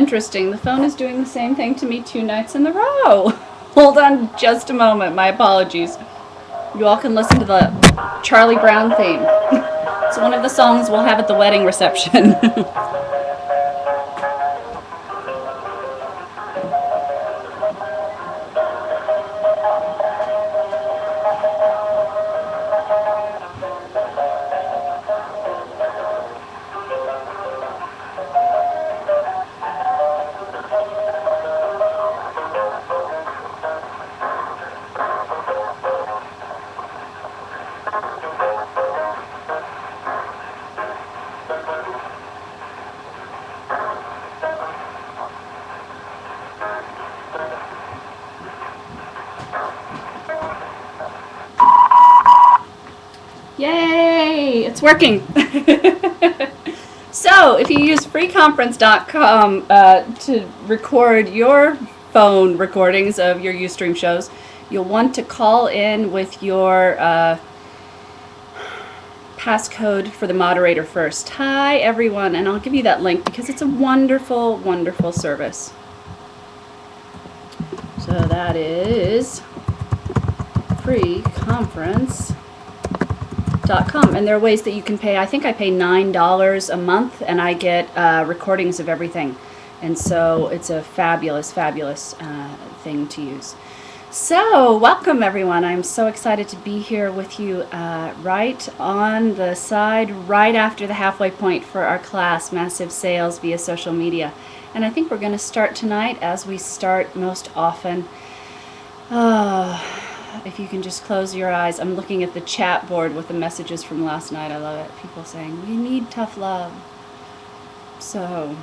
interesting. The phone is doing the same thing to me 2 nights in a row. Hold on just a moment. My apologies. You all can listen to the Charlie Brown theme. It's one of the songs we'll have at the wedding reception. Yay! It's working. So, if you use freeconference.com to record your phone recordings of your Ustream shows, you'll want to call in with your passcode for the moderator first. Hi, everyone, and I'll give you that link because it's a wonderful, wonderful service. So that is freeconference.com. And there are ways that you can pay. I think I pay $9 a month and I get recordings of everything. And so it's a fabulous, fabulous thing to use. So welcome everyone. I'm so excited to be here with you right on the side, right after the halfway point for our class, Massive Sales via Social Media. And I think we're going to start tonight as we start most often. If you can just close your eyes. I'm looking at the chat board with the messages from last night. I love it. People saying, we need tough love. So,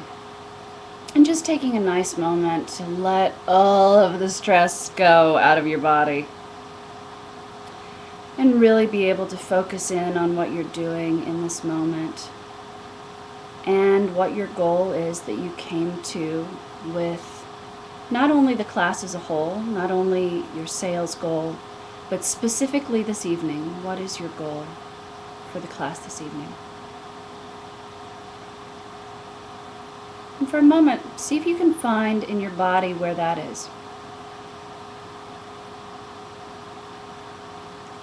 and just taking a nice moment to let all of the stress go out of your body. And really be able to focus in on what you're doing in this moment. And what your goal is that you came to with not only the class as a whole, not only your sales goal, but specifically this evening. What is your goal for the class this evening? And for a moment, see if you can find in your body where that is.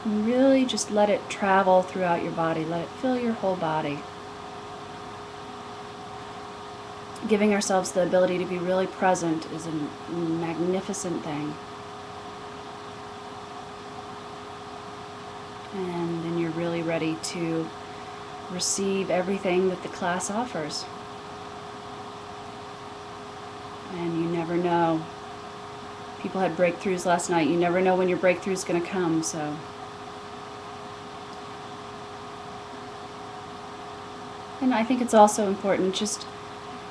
And really just let it travel throughout your body. Let it fill your whole body. Giving ourselves the ability to be really present is a magnificent thing. And then you're really ready to receive everything that the class offers. And you never know. People had breakthroughs last night. You never know when your breakthrough is going to come, so. And I think it's also important, just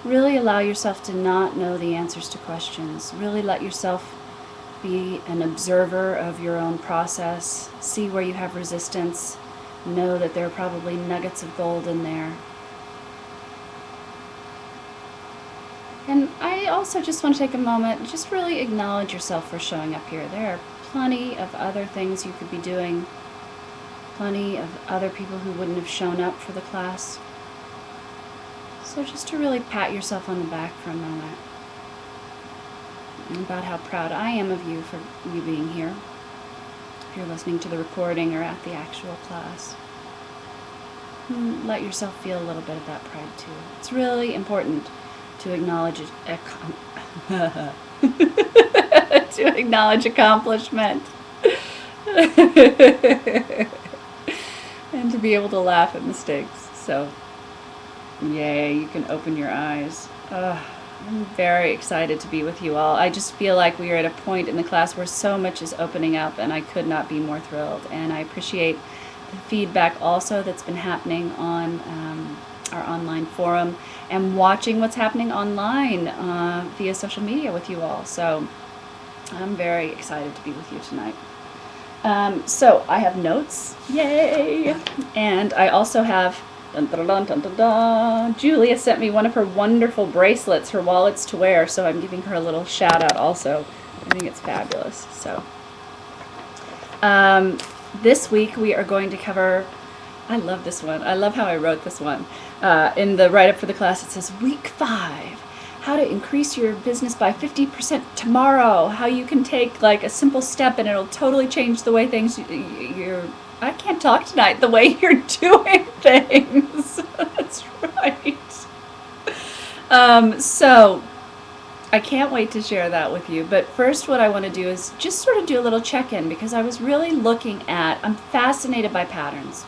really allow yourself to not know the answers to questions. Really let yourself be an observer of your own process. See where you have resistance. Know that there are probably nuggets of gold in there. And I also just want to take a moment and just really acknowledge yourself for showing up here. There are plenty of other things you could be doing. Plenty of other people who wouldn't have shown up for the class. So just to really pat yourself on the back for a moment. And about how proud I am of you for you being here. If you're listening to the recording or at the actual class. And let yourself feel a little bit of that pride too. It's really important to acknowledge to acknowledge accomplishment. And to be able to laugh at mistakes. So, yay, you can open your eyes. I'm very excited to be with you all. I just feel like we are at a point in the class where so much is opening up, and I could not be more thrilled. And I appreciate the feedback also that's been happening on our online forum and watching what's happening online via social media with you all. So I'm very excited to be with you tonight. So I have notes, yay! And I also have, dun, dun, dun, dun, dun, dun. Julia sent me one of her wonderful bracelets, her wallets to wear, so I'm giving her a little shout out also. I think it's fabulous. So this week we are going to cover, I love this one, I love how I wrote this one. In the write-up for the class it says, Week 5, how to increase your business by 50% tomorrow, how you can take like a simple step and it'll totally change the way things I can't talk tonight, the way you're doing things. That's right. So I can't wait to share that with you. But first, what I want to do is just sort of do a little check-in, because I was really looking at, I'm fascinated by patterns,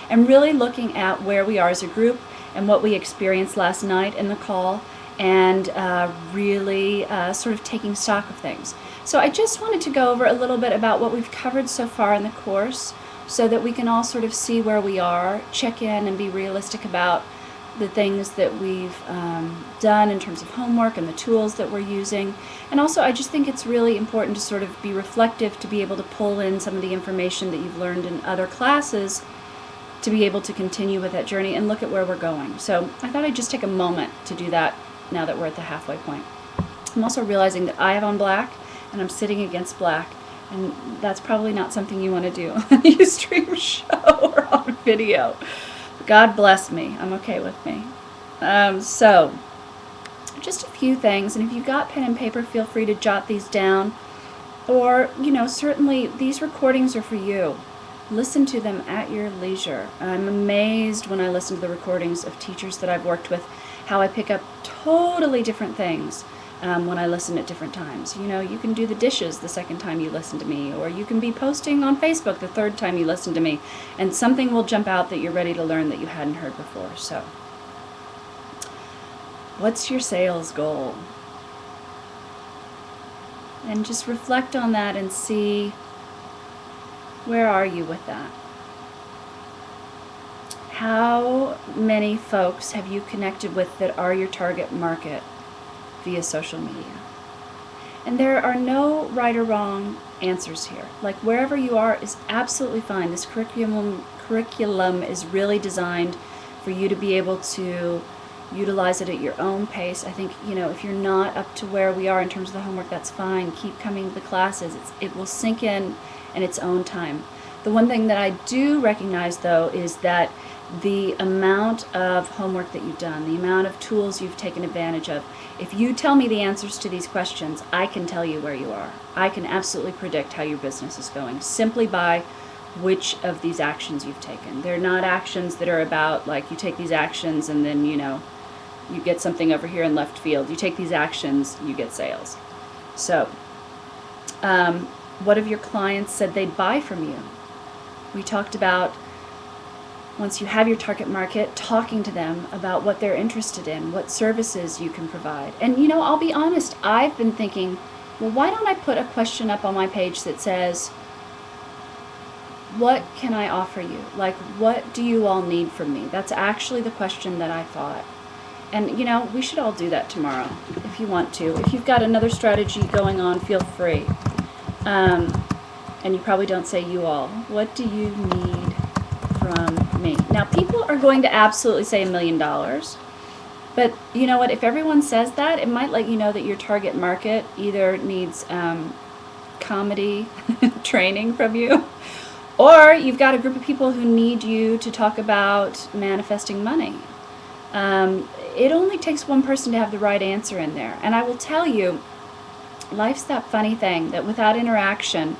and really looking at where we are as a group and what we experienced last night in the call, and really sort of taking stock of things. So I just wanted to go over a little bit about what we've covered so far in the course, so that we can all sort of see where we are, check in, and be realistic about the things that we've done in terms of homework and the tools that we're using. And also, I just think it's really important to sort of be reflective, to be able to pull in some of the information that you've learned in other classes, to be able to continue with that journey and look at where we're going. So I thought I'd just take a moment to do that now that we're at the halfway point. I'm also realizing that I have on black and I'm sitting against black, and that's probably not something you want to do on a Ustream show or on video. God bless me. I'm okay with me. So, just a few things, and if you've got pen and paper, feel free to jot these down. Or, certainly these recordings are for you. Listen to them at your leisure. I'm amazed when I listen to the recordings of teachers that I've worked with, how I pick up totally different things when I listen at different times. You can do the dishes the second time you listen to me, or you can be posting on Facebook the third time you listen to me, and something will jump out that you're ready to learn that you hadn't heard before. So, what's your sales goal? And just reflect on that and see, where are you with that? How many folks have you connected with that are your target market via social media? And there are no right or wrong answers here. Like, wherever you are is absolutely fine. This curriculum is really designed for you to be able to utilize it at your own pace. I think, if you're not up to where we are in terms of the homework, that's fine. Keep coming to the classes. It will sink in its own time. The one thing that I do recognize, though, is that the amount of homework that you've done, the amount of tools you've taken advantage of, if you tell me the answers to these questions, I can tell you where you are. I can absolutely predict how your business is going simply by which of these actions you've taken. They're not actions that are about, like, you take these actions and then, you get something over here in left field. You take these actions, you get sales. So, what have your clients said they'd buy from you? We talked about, once you have your target market, talking to them about what they're interested in, what services you can provide. And I'll be honest, I've been thinking, well, why don't I put a question up on my page that says, what can I offer you? Like, what do you all need from me? That's actually the question that I thought. And we should all do that tomorrow if you want to. If you've got another strategy going on, feel free. And you probably don't say you all. What do you need from me? Now, people are going to absolutely say $1 million. But you know what? If everyone says that, it might let you know that your target market either needs comedy training from you, or you've got a group of people who need you to talk about manifesting money. It only takes one person to have the right answer in there. And I will tell you, life's that funny thing that without interaction,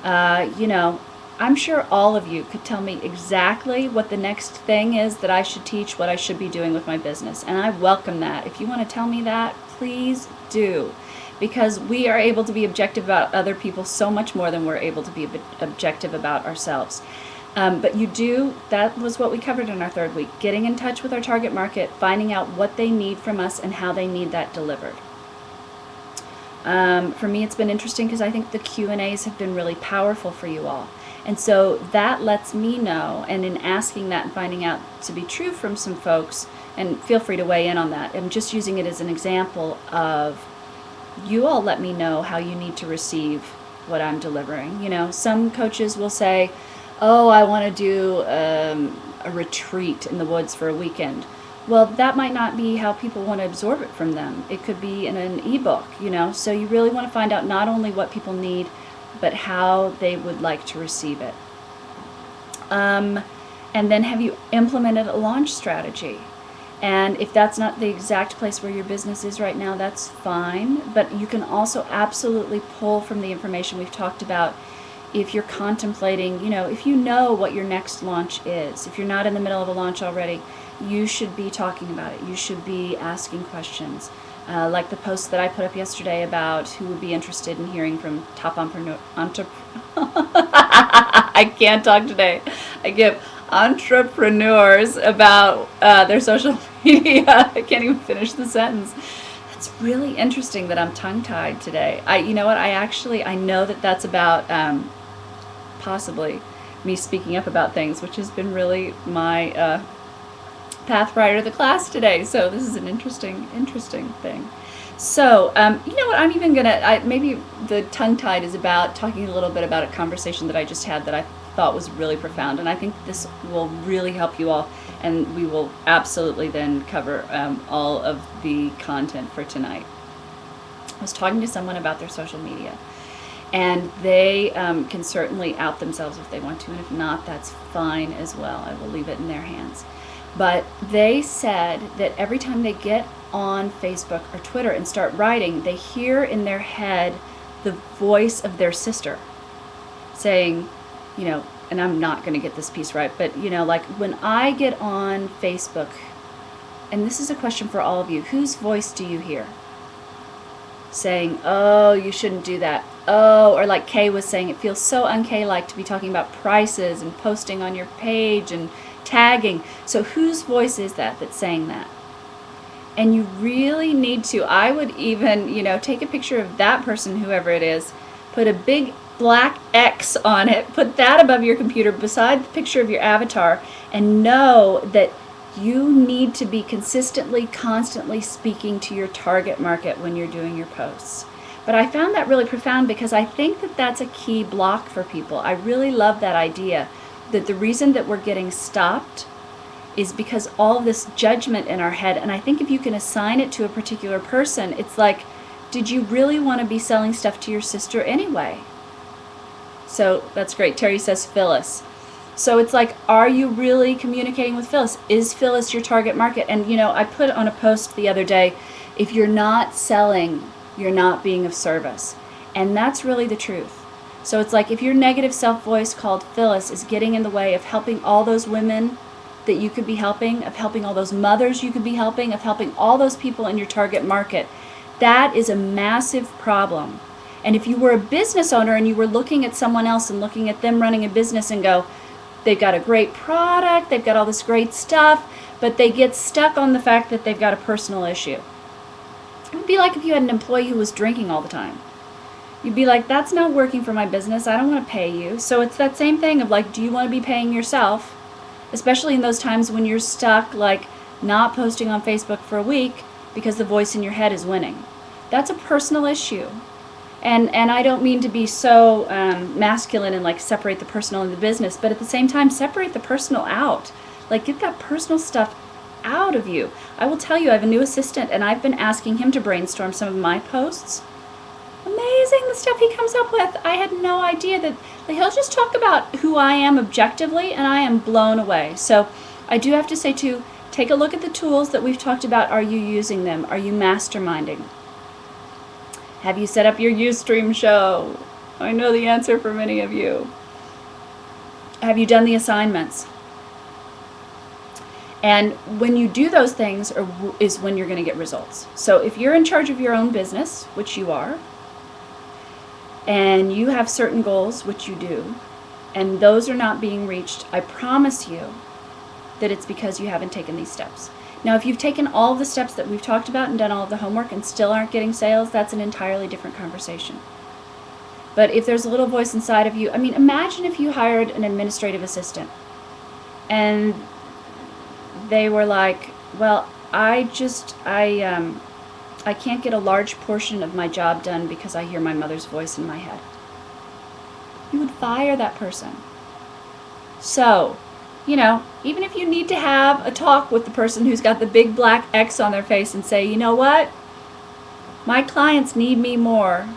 I'm sure all of you could tell me exactly what the next thing is that I should teach, what I should be doing with my business. And I welcome that. If you want to tell me that, please do. Because we are able to be objective about other people so much more than we're able to be objective about ourselves. But that was what we covered in our third week. Getting in touch with our target market, finding out what they need from us and how they need that delivered. For me, it's been interesting because I think the Q&As have been really powerful for you all. And so that lets me know, and in asking that and finding out to be true from some folks, and feel free to weigh in on that. I'm just using it as an example of, you all let me know how you need to receive what I'm delivering. Some coaches will say, oh, I want to do a retreat in the woods for a weekend. Well, that might not be how people want to absorb it from them. It could be in an ebook, So you really want to find out not only what people need, but how they would like to receive it. And then have you implemented a launch strategy? And if that's not the exact place where your business is right now, that's fine. But you can also absolutely pull from the information we've talked about if you're contemplating, if you know what your next launch is. If you're not in the middle of a launch already, you should be talking about it. You should be asking questions. Like the post that I put up yesterday about who would be interested in hearing from top I can't talk today. I give entrepreneurs about their social media. I can't even finish the sentence. It's really interesting that I'm tongue-tied today. You know what? I know that that's about possibly me speaking up about things, which has been really my path prior to the class today. So this is an interesting thing. So, you know what, I'm even maybe the tongue-tied is about talking a little bit about a conversation that I just had that I thought was really profound, and I think this will really help you all, and we will absolutely then cover all of the content for tonight. I was talking to someone about their social media, and they can certainly out themselves if they want to, and if not, that's fine as well. I will leave it in their hands. But they said that every time they get on Facebook or Twitter and start writing, they hear in their head the voice of their sister saying, and I'm not going to get this piece right, but like when I get on Facebook, and this is a question for all of you, whose voice do you hear? Saying, oh, you shouldn't do that. Oh, or like Kay was saying, it feels so un-Kay-like to be talking about prices and posting on your page and tagging. So whose voice is that that's saying that? And you really need to, I would even, take a picture of that person, whoever it is, put a big black X on it, put that above your computer beside the picture of your avatar, and know that you need to be consistently, constantly speaking to your target market when you're doing your posts. But I found that really profound because I think that that's a key block for people. I really love that idea that the reason that we're getting stopped is because all of this judgment in our head, and I think if you can assign it to a particular person, it's like, did you really want to be selling stuff to your sister anyway? So that's great. Terry says Phyllis. So it's like, are you really communicating with Phyllis? Is Phyllis your target market? And I put on a post the other day, if you're not selling, you're not being of service. And that's really the truth. So it's like if your negative self-voice called Phyllis is getting in the way of helping all those women that you could be helping, of helping all those mothers you could be helping, of helping all those people in your target market, that is a massive problem. And if you were a business owner and you were looking at someone else and looking at them running a business and go, they've got a great product, they've got all this great stuff, but they get stuck on the fact that they've got a personal issue. It would be like if you had an employee who was drinking all the time. You'd be like, that's not working for my business, I don't want to pay you. So it's that same thing of like, do you want to be paying yourself? Especially in those times when you're stuck, like not posting on Facebook for a week because the voice in your head is winning. That's a personal issue. And I don't mean to be so masculine and like separate the personal and the business, but at the same time, separate the personal out. Like get that personal stuff out of you. I will tell you, I have a new assistant and I've been asking him to brainstorm some of my posts. Amazing the stuff he comes up with. I had no idea that he'll just talk about who I am objectively and I am blown away. So I do have to say too, take a look at the tools that we've talked about. Are you using them? Are you masterminding? Have you set up your Ustream show? I know the answer for many of you. Have you done the assignments? And when you do those things is when you're going to get results. So if you're in charge of your own business, which you are, and you have certain goals, which you do, and those are not being reached, I promise you that it's because you haven't taken these steps. Now, if you've taken all of the steps that we've talked about and done all of the homework and still aren't getting sales, that's an entirely different conversation. But if there's a little voice inside of you, I mean, imagine if you hired an administrative assistant and they were like, well, I can't get a large portion of my job done because I hear my mother's voice in my head. You would fire that person. So, even if you need to have a talk with the person who's got the big black X on their face and say, you know what? My clients need me more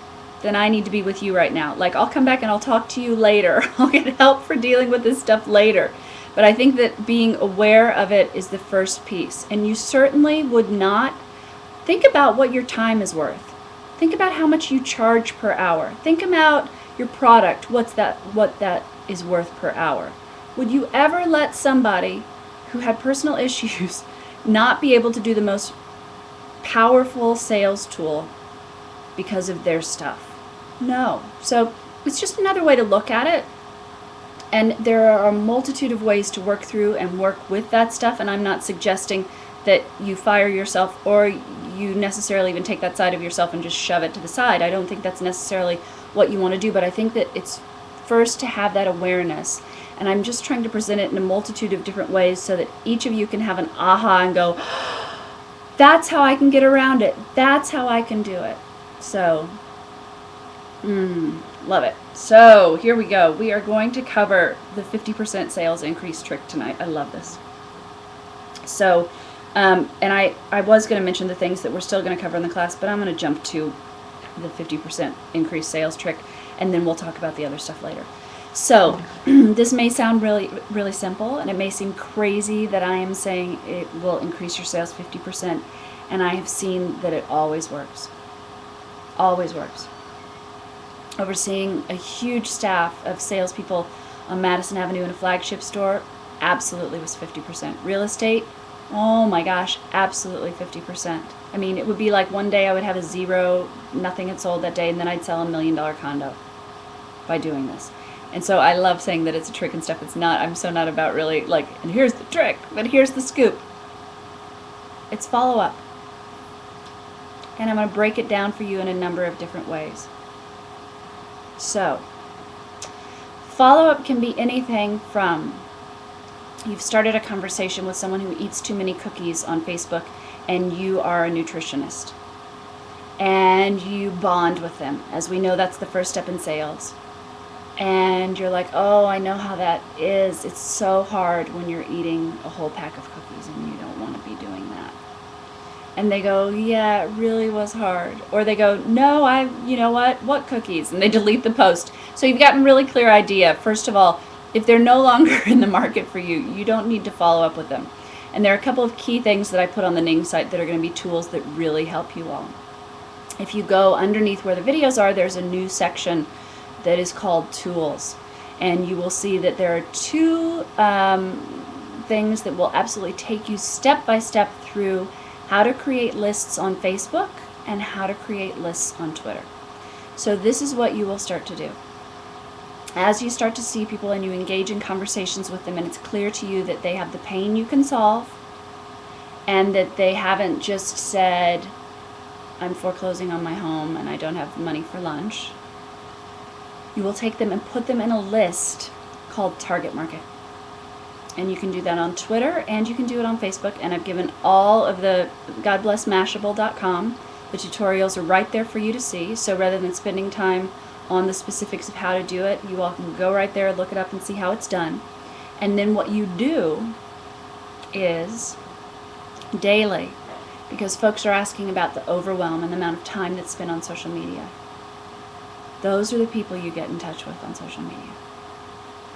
than I need to be with you right now. Like, I'll come back and I'll talk to you later. I'll get help for dealing with this stuff later. But I think that being aware of it is the first piece. And you certainly would not think about what your time is worth. Think about how much you charge per hour. Think about your product, what that is worth per hour. Would you ever let somebody who had personal issues not be able to do the most powerful sales tool because of their stuff? No. So it's just another way to look at it. And there are a multitude of ways to work through and work with that stuff. And I'm not suggesting that you fire yourself or you necessarily even take that side of yourself and just shove it to the side. I don't think that's necessarily what you want to do. But I think that it's first to have that awareness. And I'm just trying to present it in a multitude of different ways so that each of you can have an aha and go, that's how I can get around it. That's how I can do it. So, love it. So here we go. We are going to cover the 50% sales increase trick tonight. I love this. So, and I was going to mention the things that we're still going to cover in the class, but I'm going to jump to the 50% increase sales trick, and then we'll talk about the other stuff later. So this may sound really, really simple, and it may seem crazy that I am saying it will increase your sales 50%, and I have seen that it always works. Always works. Overseeing a huge staff of salespeople on Madison Avenue in a flagship store, absolutely was 50%. Real estate, oh my gosh, absolutely 50%. I mean, it would be like one day I would have a zero, nothing had sold that day, and then I'd sell $1 million condo by doing this. And so I love saying that it's a trick and stuff. It's not. I'm so not about really like, and here's the trick, but here's the scoop. It's follow up. And I'm going to break it down for you in a number of different ways. So, follow up can be anything from you've started a conversation with someone who eats too many cookies on Facebook and you are a nutritionist. And you bond with them. As we know, that's the first step in sales. And you're like, oh, I know how that is. It's so hard when you're eating a whole pack of cookies and you don't want to be doing that. And they go, yeah, it really was hard. Or they go, no, you know what cookies? And they delete the post. So you've gotten a really clear idea. First of all, if they're no longer in the market for you, you don't need to follow up with them. And there are a couple of key things that I put on the Ning site that are going to be tools that really help you all. If you go underneath where the videos are, there's a new section that is called Tools. And you will see that there are two things that will absolutely take you step by step through how to create lists on Facebook and how to create lists on Twitter. So this is what you will start to do. As you start to see people and you engage in conversations with them and it's clear to you that they have the pain you can solve and that they haven't just said, I'm foreclosing on my home and I don't have money for lunch, you will take them and put them in a list called Target Market. And you can do that on Twitter and you can do it on Facebook. And I've given all of the GodBlessMashable.com. The tutorials are right there for you to see. So rather than spending time on the specifics of how to do it, you all can go right there, look it up and see how it's done. And then what you do is daily, because folks are asking about the overwhelm and the amount of time that's spent on social media. Those are the people you get in touch with on social media.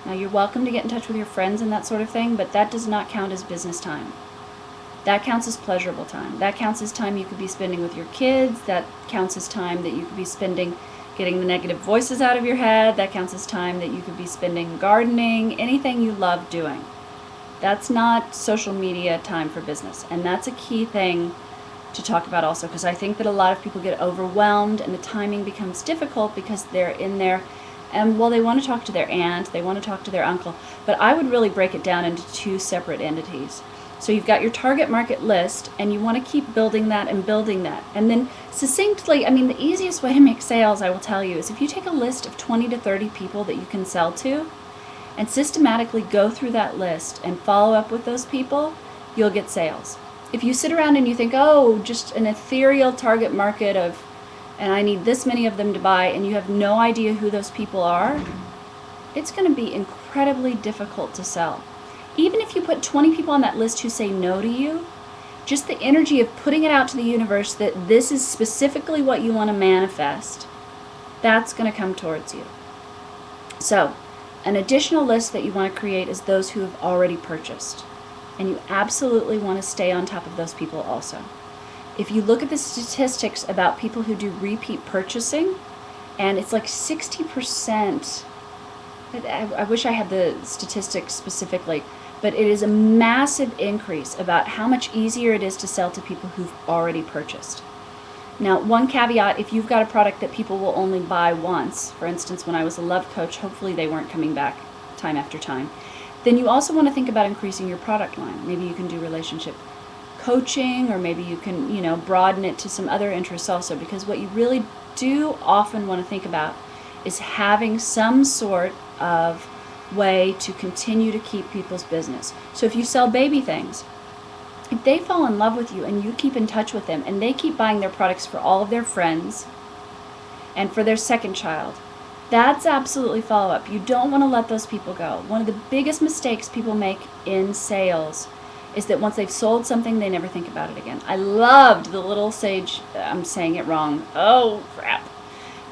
Now, you're welcome to get in touch with your friends and that sort of thing, but that does not count as business time. That counts as pleasurable time. That counts as time you could be spending with your kids. That counts as time that you could be spending getting the negative voices out of your head. That counts as time that you could be spending gardening, anything you love doing. That's not social media time for business. And that's a key thing to talk about also, because I think that a lot of people get overwhelmed and the timing becomes difficult because they're in there and, well, they want to talk to their aunt, they want to talk to their uncle, but I would really break it down into two separate entities. So you've got your target market list, and you want to keep building that and building that. And then succinctly, I mean, the easiest way to make sales, I will tell you, is if you take a list of 20 to 30 people that you can sell to, and systematically go through that list and follow up with those people, you'll get sales. If you sit around and you think, oh, just an ethereal target market of, and I need this many of them to buy, and you have no idea who those people are, it's going to be incredibly difficult to sell. Even if you put 20 people on that list who say no to you, just the energy of putting it out to the universe that this is specifically what you want to manifest, that's going to come towards you. So An additional list that you want to create is those who have already purchased. And you absolutely want to stay on top of those people also. If you look at the statistics about people who do repeat purchasing, and it's like 60%, I wish I had the statistics specifically, but it is a massive increase about how much easier it is to sell to people who've already purchased. Now, one caveat, if you've got a product that people will only buy once, for instance, when I was a love coach, hopefully they weren't coming back time after time, then you also want to think about increasing your product line. Maybe you can do relationship coaching, or maybe you can, broaden it to some other interests also, because what you really do often want to think about is having some sort of way to continue to keep people's business. So if you sell baby things, if they fall in love with you and you keep in touch with them and they keep buying their products for all of their friends and for their second child, that's absolutely follow-up. You don't want to let those people go. One of the biggest mistakes people make in sales is that once they've sold something, they never think about it again. I loved the little sage, I'm saying it wrong, oh crap.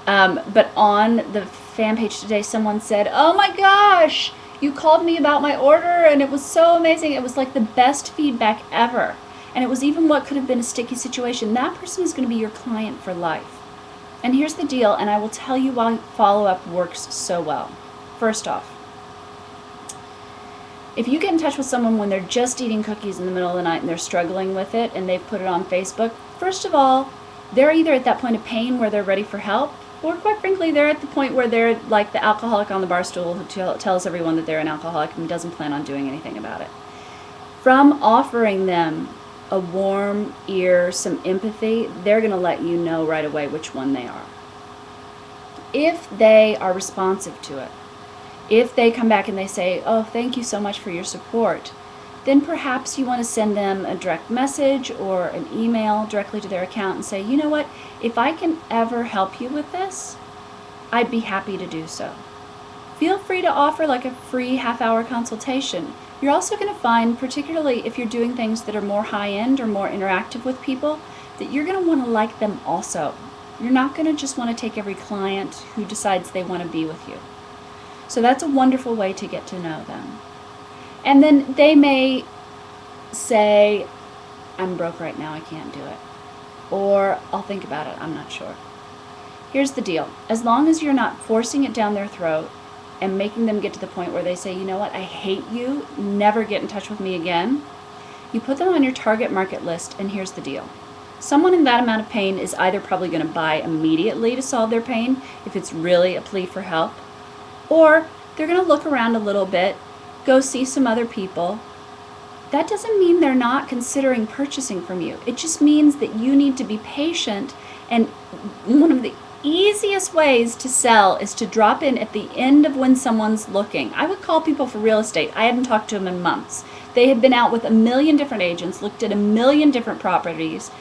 But on the fan page today, someone said, oh my gosh, you called me about my order and it was so amazing. It was like the best feedback ever. And it was even what could have been a sticky situation. That person is going to be your client for life. And here's the deal, and I will tell you why follow-up works so well. First off, if you get in touch with someone when they're just eating cookies in the middle of the night and they're struggling with it and they've put it on Facebook, first of all, they're either at that point of pain where they're ready for help, or quite frankly, they're at the point where they're like the alcoholic on the bar stool who tells everyone that they're an alcoholic and doesn't plan on doing anything about it. From offering them a warm ear, some empathy, they're going to let you know right away which one they are. If they are responsive to it, if they come back and they say, oh, thank you so much for your support, then perhaps you want to send them a direct message or an email directly to their account and say, you know what, if I can ever help you with this, I'd be happy to do so. Feel free to offer like a free half-hour consultation. You're also going to find, particularly if you're doing things that are more high-end or more interactive with people, that you're going to want to like them also. You're not going to just want to take every client who decides they want to be with you. So that's a wonderful way to get to know them. And then they may say, I'm broke right now, I can't do it. Or I'll think about it, I'm not sure. Here's the deal. As long as you're not forcing it down their throat and making them get to the point where they say, you know what, I hate you, never get in touch with me again, you put them on your target market list, and here's the deal. Someone in that amount of pain is either probably going to buy immediately to solve their pain, if it's really a plea for help, or they're going to look around a little bit, go see some other people. That doesn't mean they're not considering purchasing from you. It just means that you need to be patient, and one of the easiest ways to sell is to drop in at the end of when someone's looking. I would call people for real estate. I hadn't talked to them in months. They had been out with 1 million different agents, looked at 1 million different properties,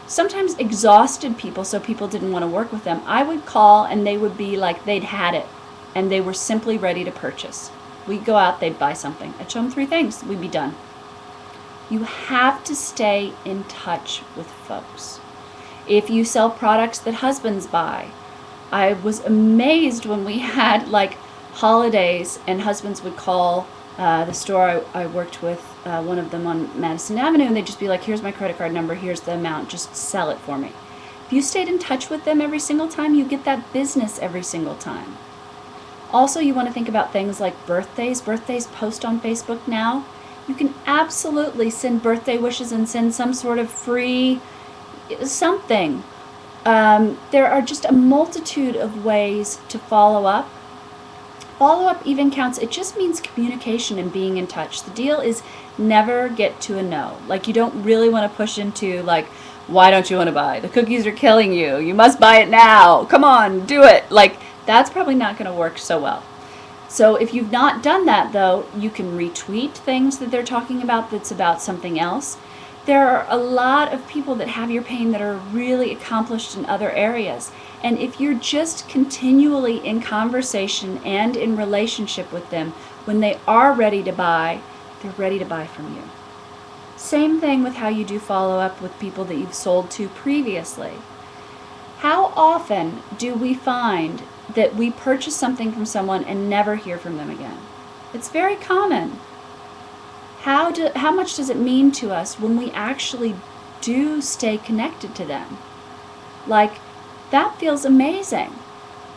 sometimes exhausted people so people didn't want to work with them. I would call and they would be like they'd had it and they were simply ready to purchase. We'd go out, they'd buy something. I'd show them 3 things, we'd be done. You have to stay in touch with folks. If you sell products that husbands buy, I was amazed when we had like holidays and husbands would call the store I worked with, one of them on Madison Avenue, and they'd just be like, here's my credit card number, here's the amount, just sell it for me. If you stayed in touch with them every single time, you get that business every single time. Also, you want to think about things like birthdays. Birthdays post on Facebook now. You can absolutely send birthday wishes and send some sort of free something. There are just a multitude of ways to follow up. Follow-up even counts. It just means communication and being in touch. The deal is never get to a no. Like, you don't really want to push into like, why don't you want to buy? The cookies are killing you. You must buy it now. Come on, do it. Like, that's probably not going to work so well. So if you've not done that, though, you can retweet things that they're talking about that's about something else. There are a lot of people that have your pain that are really accomplished in other areas. And if you're just continually in conversation and in relationship with them, when they are ready to buy, they're ready to buy from you. Same thing with how you do follow-up with people that you've sold to previously. How often do we find that we purchase something from someone and never hear from them again? It's very common. How much does it mean to us when we actually do stay connected to them? Like, that feels amazing.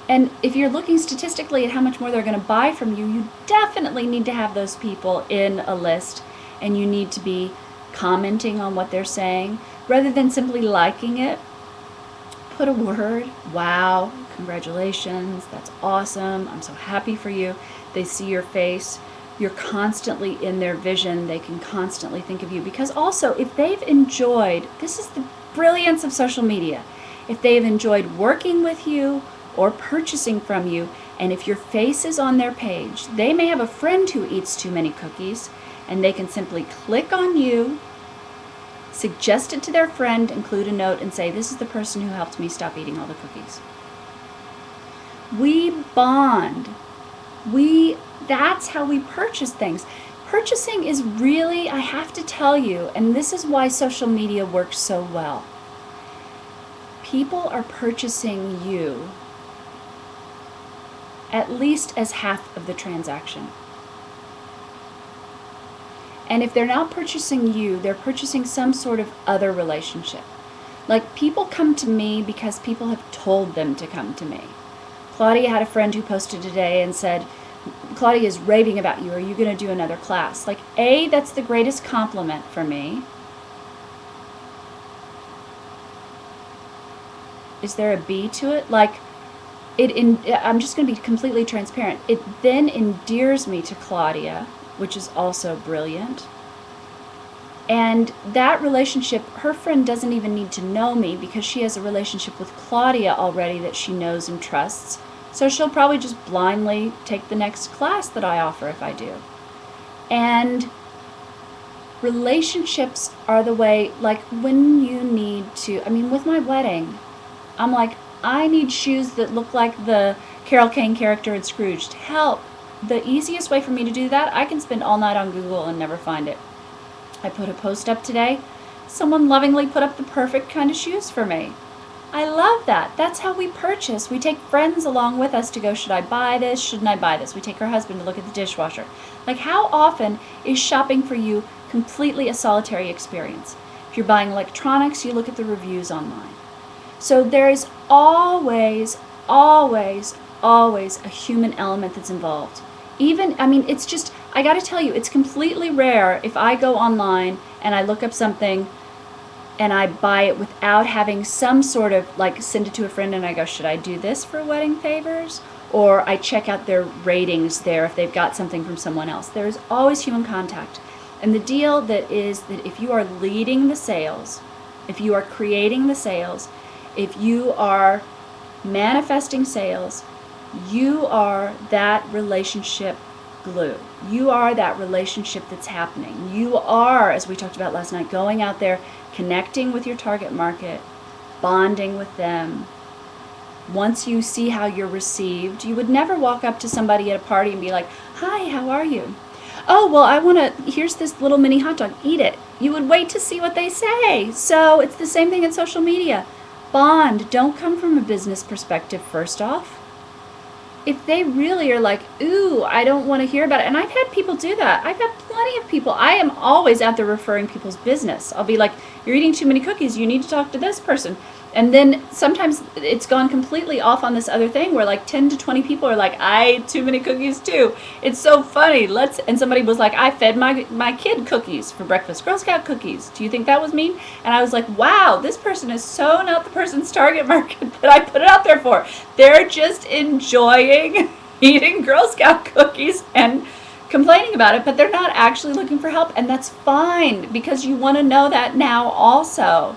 And if you're looking statistically at how much more they're going to buy from you, you definitely need to have those people in a list, and you need to be commenting on what they're saying rather than simply liking it. Put a word, wow, congratulations, that's awesome, I'm so happy for you. They see your face, you're constantly in their vision, they can constantly think of you. Because also, if they've enjoyed, this is the brilliance of social media, if they've enjoyed working with you or purchasing from you, and if your face is on their page, they may have a friend who eats too many cookies, and they can simply click on you, suggest it to their friend, include a note, and say, this is the person who helped me stop eating all the cookies. We bond. That's how we purchase things. Purchasing is really, I have to tell you, and this is why social media works so well. People are purchasing you at least as half of the transaction. And if they're not purchasing you, they're purchasing some sort of other relationship. Like, people come to me because people have told them to come to me. Claudia had a friend who posted today and said, Claudia is raving about you. Are you going to do another class? Like, A, that's the greatest compliment for me. Is there a B to it? Like, I'm just going to be completely transparent. It then endears me to Claudia, which is also brilliant. And that relationship, her friend doesn't even need to know me because she has a relationship with Claudia already that she knows and trusts. So she'll probably just blindly take the next class that I offer if I do. And relationships are the way, like, when you need to, with my wedding, I'm like, I need shoes that look like the Carol Kane character in Scrooged. Help. The easiest way for me to do that, I can spend all night on Google and never find it. I put a post up today. Someone lovingly put up the perfect kind of shoes for me. I love that. That's how we purchase. We take friends along with us to go, should I buy this? Shouldn't I buy this? We take our husband to look at the dishwasher. Like, how often is shopping for you completely a solitary experience? If you're buying electronics, you look at the reviews online. So there is always, always, always a human element that's involved. Even, it's just, I gotta tell you, it's completely rare if I go online and I look up something and I buy it without having some sort of, send it to a friend and I go, should I do this for wedding favors? Or I check out their ratings there if they've got something from someone else. There's always human contact. And the deal that is that if you are leading the sales, if you are creating the sales, if you are manifesting sales, you are that relationship glue. You are that relationship that's happening. You are, as we talked about last night, going out there, connecting with your target market, bonding with them. Once you see how you're received, you would never walk up to somebody at a party and be like, hi, how are you? Oh, well, here's this little mini hot dog, eat it. You would wait to see what they say. So it's the same thing in social media. Bond. Don't come from a business perspective first off. If they really are like, ooh, I don't want to hear about it. And I've had people do that. I've had plenty of people. I am always out there referring people's business. I'll be like, you're eating too many cookies. You need to talk to this person. And then sometimes it's gone completely off on this other thing where 10 to 20 people are like, I ate too many cookies too. It's so funny. And somebody was like, I fed my kid cookies for breakfast, Girl Scout cookies. Do you think that was mean? And I was like, wow, this person is so not the person's target market that I put it out there for. They're just enjoying eating Girl Scout cookies and complaining about it, but they're not actually looking for help. And that's fine because you want to know that now also.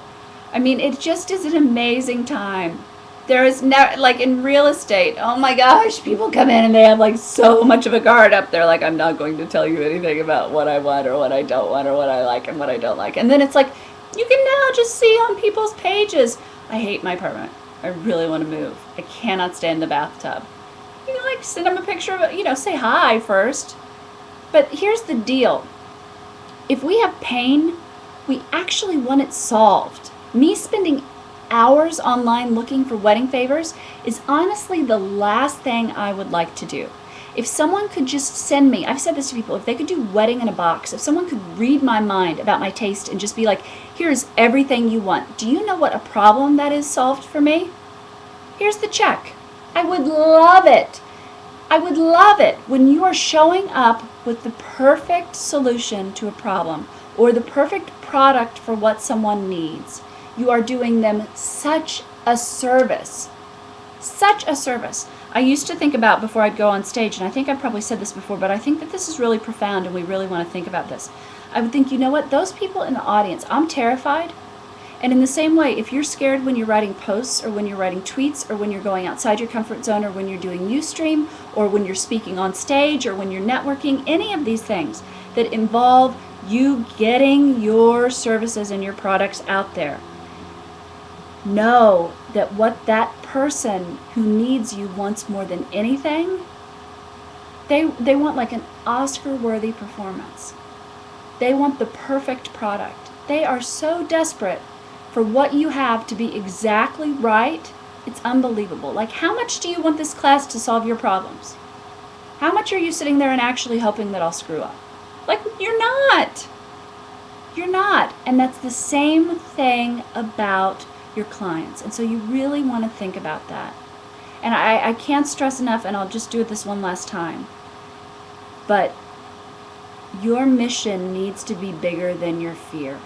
It just is an amazing time. There is never, in real estate, oh my gosh, people come in and they have so much of a guard up. They're like, I'm not going to tell you anything about what I want or what I don't want or what I like and what I don't like. And then it's you can now just see on people's pages, I hate my apartment. I really want to move. I cannot stand the bathtub. You can send them a picture of it, say hi first. But here's the deal. If we have pain, we actually want it solved. Me spending hours online looking for wedding favors is honestly the last thing I would like to do. If someone could just send me, I've said this to people, if they could do wedding in a box, if someone could read my mind about my taste and just be like, here's everything you want, do you know what a problem that is solved for me? Here's the check. I would love it. I would love it when you are showing up with the perfect solution to a problem or the perfect product for what someone needs. You are doing them such a service. Such a service. I used to think about before I'd go on stage, and I think I've probably said this before, but I think that this is really profound and we really want to think about this. I would think, you know what, those people in the audience, I'm terrified. And in the same way, if you're scared when you're writing posts or when you're writing tweets or when you're going outside your comfort zone or when you're doing Ustream or when you're speaking on stage or when you're networking, any of these things that involve you getting your services and your products out there, know that what that person who needs you wants more than anything, they want like an Oscar-worthy performance. They want the perfect product. They are so desperate for what you have to be exactly right, it's unbelievable. Like, how much do you want this class to solve your problems? How much are you sitting there and actually hoping that I'll screw up? Like, you're not. You're not. And that's the same thing about your clients. And so you really want to think about that. And I can't stress enough, and I'll just do it this one last time, but your mission needs to be bigger than your fear.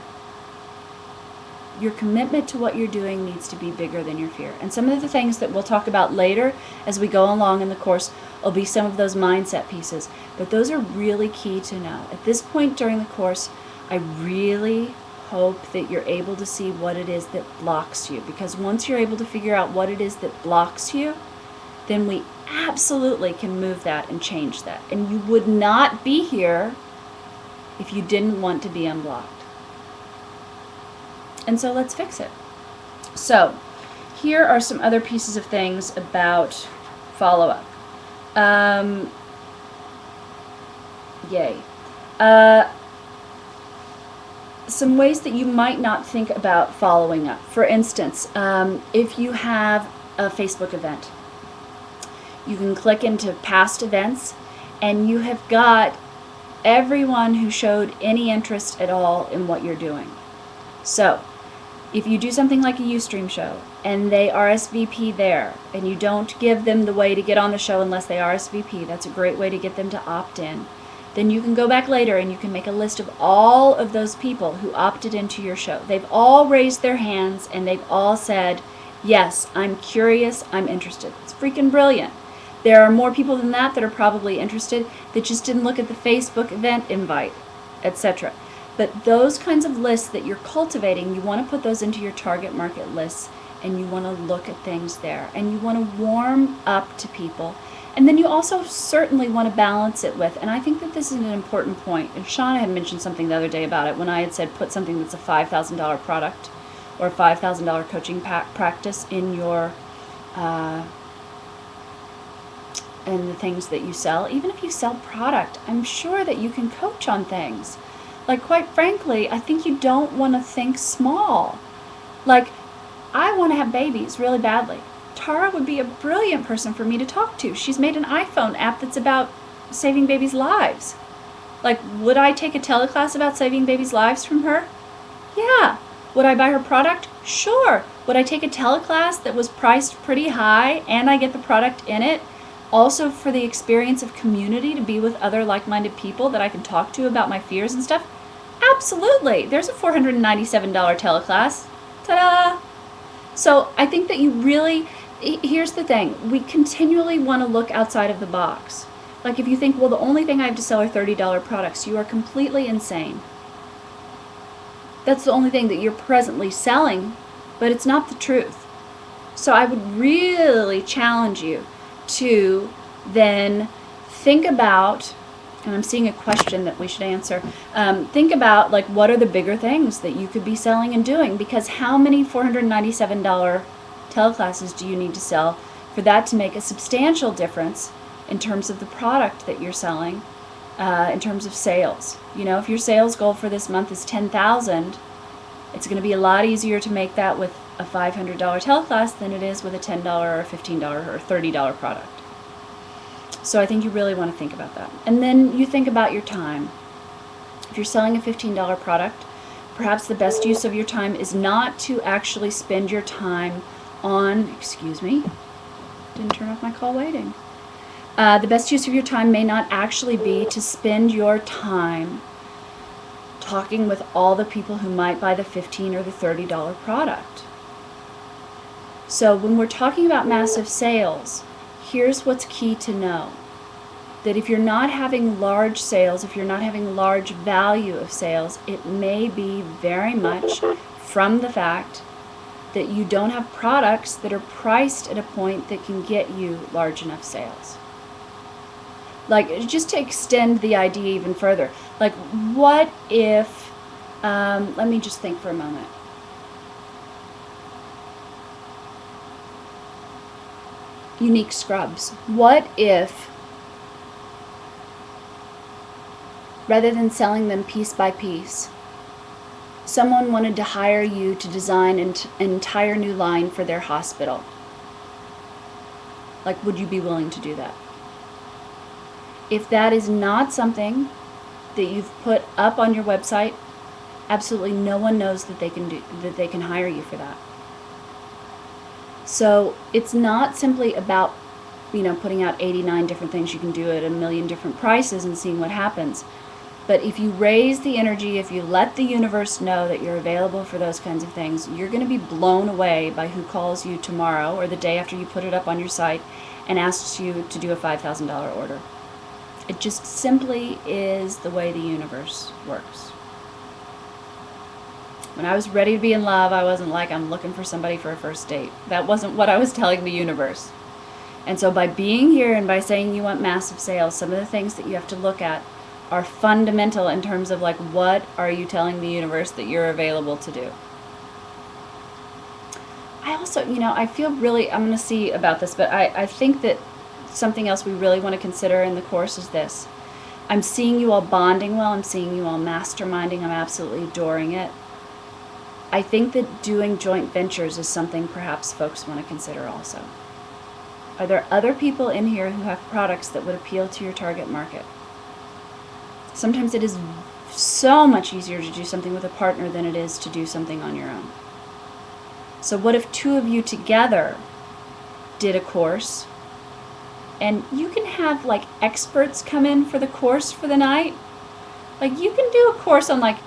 Your commitment to what you're doing needs to be bigger than your fear. And some of the things that we'll talk about later as we go along in the course will be some of those mindset pieces. But those are really key to know. At this point during the course, I really hope that you're able to see what it is that blocks you. Because once you're able to figure out what it is that blocks you, then we absolutely can move that and change that. And you would not be here if you didn't want to be unblocked. And so let's fix it. So here are some other pieces of things about follow-up. Yay. Some ways that you might not think about following up. For instance, if you have a Facebook event, you can click into past events and you have got everyone who showed any interest at all in what you're doing. So if you do something like a Ustream show and they RSVP there and you don't give them the way to get on the show unless they RSVP, that's a great way to get them to opt in. Then you can go back later and you can make a list of all of those people who opted into your show. They've all raised their hands and they've all said, yes, I'm curious, I'm interested. It's freaking brilliant. There are more people than that are probably interested that just didn't look at the Facebook event invite, etc. But those kinds of lists that you're cultivating, you want to put those into your target market lists and you want to look at things there and you want to warm up to people. And then you also certainly want to balance it with, and I think that this is an important point, and Shauna had mentioned something the other day about it when I had said put something that's a $5,000 product or a $5,000 coaching practice in your in the things that you sell. Even if you sell product, I'm sure that you can coach on things. Like, quite frankly, I think you don't want to think small. Like, I want to have babies really badly. Tara would be a brilliant person for me to talk to. She's made an iPhone app that's about saving babies' lives. Like, would I take a teleclass about saving babies' lives from her? Yeah. Would I buy her product? Sure. Would I take a teleclass that was priced pretty high and I get the product in it? Also for the experience of community, to be with other like-minded people that I can talk to about my fears and stuff? Absolutely. There's a $497 teleclass. Ta-da! So I think that you really, here's the thing, we continually want to look outside of the box. Like, if you think, well, the only thing I have to sell are $30 products, you are completely insane. That's the only thing that you're presently selling, but it's not the truth. So I would really challenge you to then think about, and I'm seeing a question that we should answer, think about, like, what are the bigger things that you could be selling and doing, because how many $497 teleclasses do you need to sell for that to make a substantial difference in terms of the product that you're selling, in terms of sales? You know, if your sales goal for this month is $10,000, it's going to be a lot easier to make that with a $500 teleclass than it is with a $10 or $15 or $30 product. So I think you really want to think about that. And then you think about your time. If you're selling a $15 product, perhaps the best use of your time is not to actually spend your time on, excuse me, didn't turn off my call waiting. The best use of your time may not actually be to spend your time talking with all the people who might buy the $15 or the $30 product. So when we're talking about massive sales, here's what's key to know. That if you're not having large sales, if you're not having large value of sales, it may be very much from the fact that you don't have products that are priced at a point that can get you large enough sales. Like, just to extend the idea even further, like, what if, let me just think for a moment. Unique scrubs. What if, rather than selling them piece by piece, someone wanted to hire you to design an entire new line for their hospital? Like, would you be willing to do that? If that is not something that you've put up on your website, absolutely no one knows that they can hire you for that. So it's not simply about, putting out 89 different things you can do at a million different prices and seeing what happens. But if you raise the energy, if you let the universe know that you're available for those kinds of things, you're going to be blown away by who calls you tomorrow or the day after you put it up on your site and asks you to do a $5,000 order. It just simply is the way the universe works. When I was ready to be in love, I wasn't like, I'm looking for somebody for a first date. That wasn't what I was telling the universe. And so by being here and by saying you want massive sales, some of the things that you have to look at are fundamental in terms of, like, what are you telling the universe that you're available to do? I also, I feel really, I'm going to see about this, but I think that something else we really want to consider in the course is this. I'm seeing you all bonding well. I'm seeing you all masterminding. I'm absolutely adoring it. I think that doing joint ventures is something perhaps folks want to consider also. Are there other people in here who have products that would appeal to your target market? Sometimes it is so much easier to do something with a partner than it is to do something on your own. So what if two of you together did a course? And you can have, like, experts come in for the course for the night. Like, you can do a course on, like,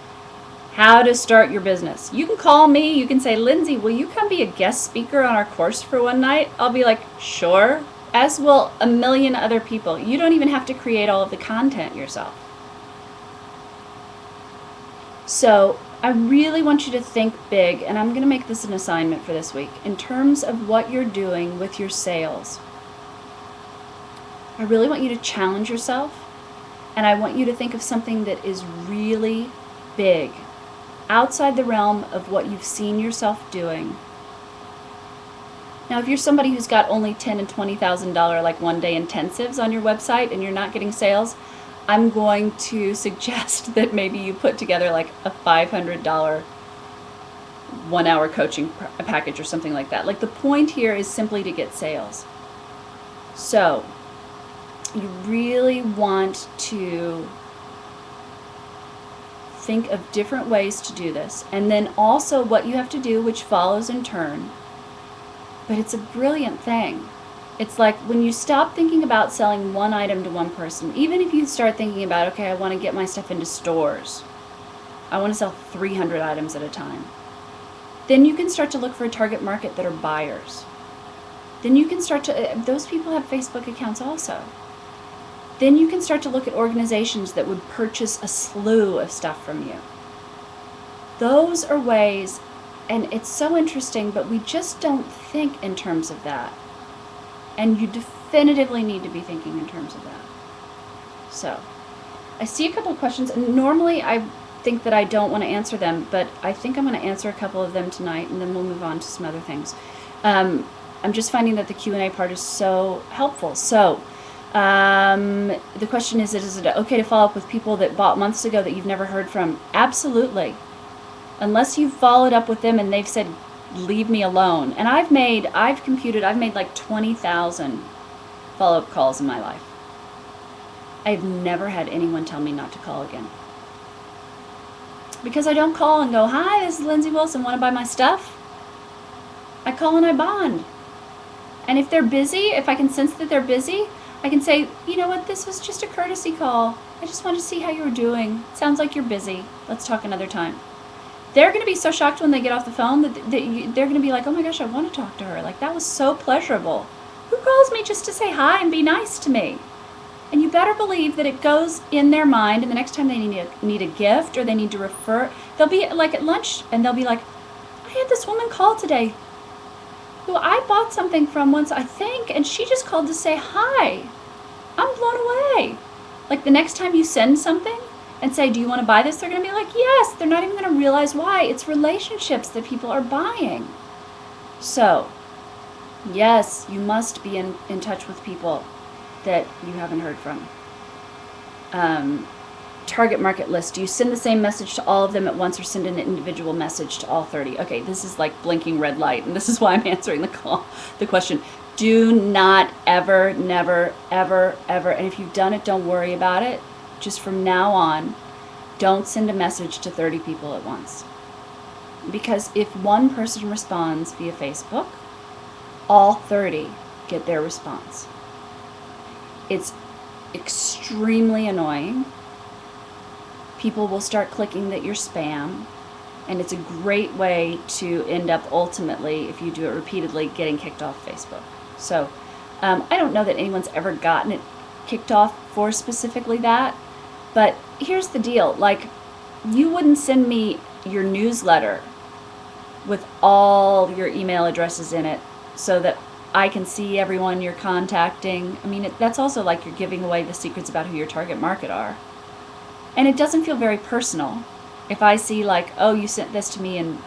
how to start your business. You can call me. You can say, Lindsay, will you come be a guest speaker on our course for one night? I'll be like, sure. As will a million other people. You don't even have to create all of the content yourself. So I really want you to think big, and I'm going to make this an assignment for this week, in terms of what you're doing with your sales. I really want you to challenge yourself, and I want you to think of something that is really big, outside the realm of what you've seen yourself doing. Now, if you're somebody who's got only $10,000 and $20,000 like one-day intensives on your website and you're not getting sales, I'm going to suggest that maybe you put together like a $500 one-hour coaching package or something like that. Like, the point here is simply to get sales. So you really want to think of different ways to do this. And then also what you have to do, which follows in turn. But it's a brilliant thing. It's like when you stop thinking about selling one item to one person, even if you start thinking about, okay, I want to get my stuff into stores. I want to sell 300 items at a time. Then you can start to look for a target market that are buyers. Then you can start to, those people have Facebook accounts also. Then you can start to look at organizations that would purchase a slew of stuff from you. Those are ways, and it's so interesting, but we just don't think in terms of that. And you definitively need to be thinking in terms of that. So, I see a couple of questions, and normally I think that I don't want to answer them, but I think I'm going to answer a couple of them tonight, and then we'll move on to some other things. I'm just finding that the Q&A part is so helpful. So, the question is it okay to follow up with people that bought months ago that you've never heard from? Absolutely. Unless you've followed up with them and they've said, leave me alone. And I've made like 20,000 follow-up calls in my life. I've never had anyone tell me not to call again. Because I don't call and go, hi, this is Lindsay Wilson, want to buy my stuff? I call and I bond. And if they're busy, if I can sense that they're busy, I can say, you know what, this was just a courtesy call. I just wanted to see how you were doing. Sounds like you're busy. Let's talk another time. They're going to be so shocked when they get off the phone that they're going to be like, oh my gosh, I want to talk to her. Like, that was so pleasurable. Who calls me just to say hi and be nice to me? And you better believe that it goes in their mind, and the next time they need a gift or they need to refer, they'll be like at lunch and they'll be like, I had this woman call today who I bought something from once, I think, and she just called to say hi. I'm blown away. Like, the next time you send something and say, do you want to buy this? They're going to be like, yes. They're not even going to realize why. It's relationships that people are buying. So, yes, you must be in touch with people that you haven't heard from. Target market list. Do you send the same message to all of them at once or send an individual message to all 30? Okay, this is like blinking red light, and this is why I'm answering the question. Do not ever, never, ever, ever, and if you've done it, don't worry about it. Just from now on, don't send a message to 30 people at once. Because if one person responds via Facebook, all 30 get their response. It's extremely annoying. People will start clicking that you're spam, and it's a great way to end up ultimately, if you do it repeatedly, getting kicked off Facebook. So I don't know that anyone's ever gotten it kicked off for specifically that, but here's the deal. Like, you wouldn't send me your newsletter with all your email addresses in it so that I can see everyone you're contacting. I mean, that's also like you're giving away the secrets about who your target market are. And it doesn't feel very personal if I see like, oh, you sent this to me and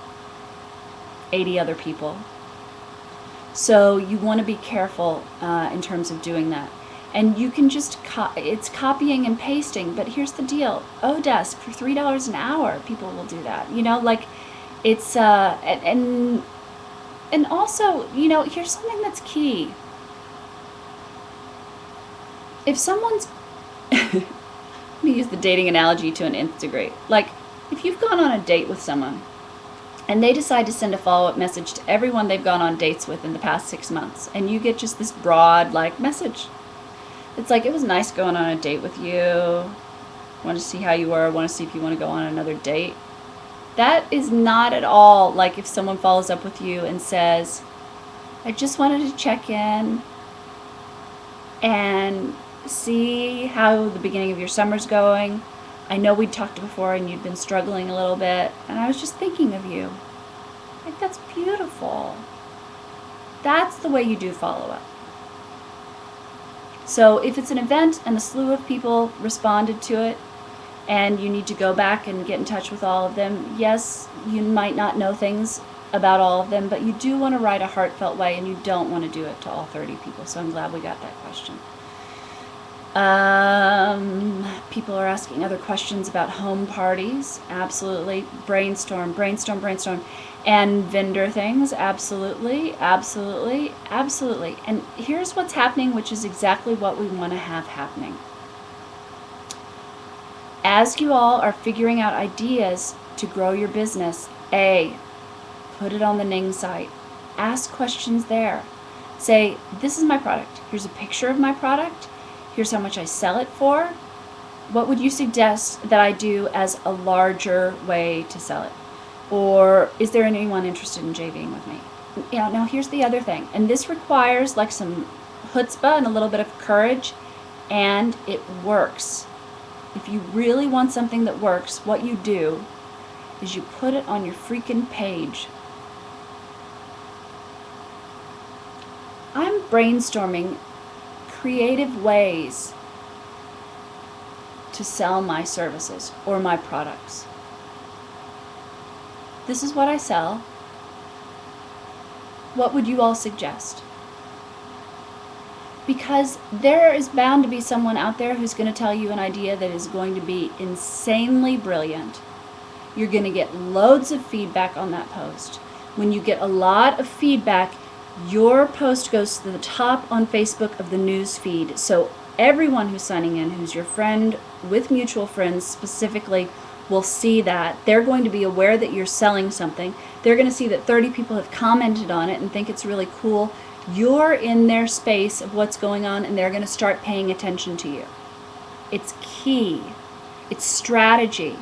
80 other people. So you want to be careful in terms of doing that. And you can just, it's copying and pasting, but here's the deal. Odesk for $3 an hour, people will do that. You know, like, it's, and also, you know, here's something that's key. If someone's, let me use the dating analogy to an nth degree. Like, if you've gone on a date with someone and they decide to send a follow-up message to everyone they've gone on dates with in the past 6 months, and you get just this broad, like, message. It's like, it was nice going on a date with you. Want to see how you were. Want to see if you want to go on another date. That is not at all like if someone follows up with you and says, I just wanted to check in and see how the beginning of your summer's going. I know we'd talked before and you'd been struggling a little bit, and I was just thinking of you. Like, that's beautiful. That's the way you do follow up. So if it's an event and a slew of people responded to it, and you need to go back and get in touch with all of them, yes, you might not know things about all of them, but you do want to write a heartfelt way, and you don't want to do it to all 30 people. So I'm glad we got that question. People are asking other questions about home parties. Absolutely. Brainstorm. And vendor things. Absolutely. And here's what's happening, which is exactly what we want to have happening. As you all are figuring out ideas to grow your business, put it on the Ning site. Ask questions there. Say, this is my product. Here's a picture of my product. Here's how much I sell it for. What would you suggest that I do as a larger way to sell it? Or is there anyone interested in JVing with me? You know, now here's the other thing, and this requires like some chutzpah and a little bit of courage, and it works. If you really want something that works, what you do is you put it on your freaking page. I'm brainstorming creative ways to sell my services or my products. This is what I sell. What would you all suggest? Because there is bound to be someone out there who's going to tell you an idea that is going to be insanely brilliant. You're going to get loads of feedback on that post. When you get a lot of feedback, your post goes to the top on Facebook of the news feed. So everyone who's signing in, who's your friend with mutual friends specifically, will see that. They're going to be aware that you're selling something. They're going to see that 30 people have commented on it and think it's really cool. You're in their space of what's going on, and they're going to start paying attention to you. It's key. It's strategy.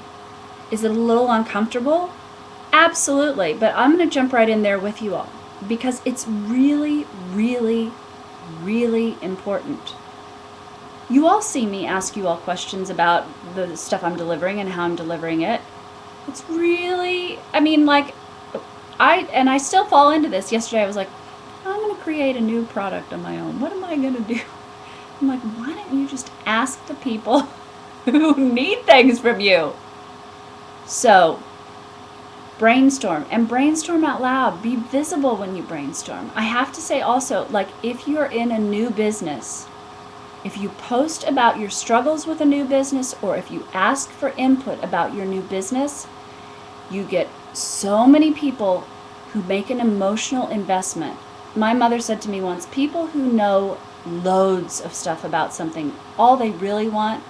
Is it a little uncomfortable? Absolutely, but I'm going to jump right in there with you all because it's really, really, really important. You all see me ask you all questions about the stuff I'm delivering and how I'm delivering it. It's really, I still fall into this. Yesterday I was like, I'm going to create a new product on my own. What am I going to do? I'm like, why don't you just ask the people who need things from you? So, brainstorm, and brainstorm out loud. Be visible when you brainstorm. I have to say also, like, if you're in a new business, if you post about your struggles with a new business, or if you ask for input about your new business, you get so many people who make an emotional investment. My mother said to me once, people who know loads of stuff about something, all they really want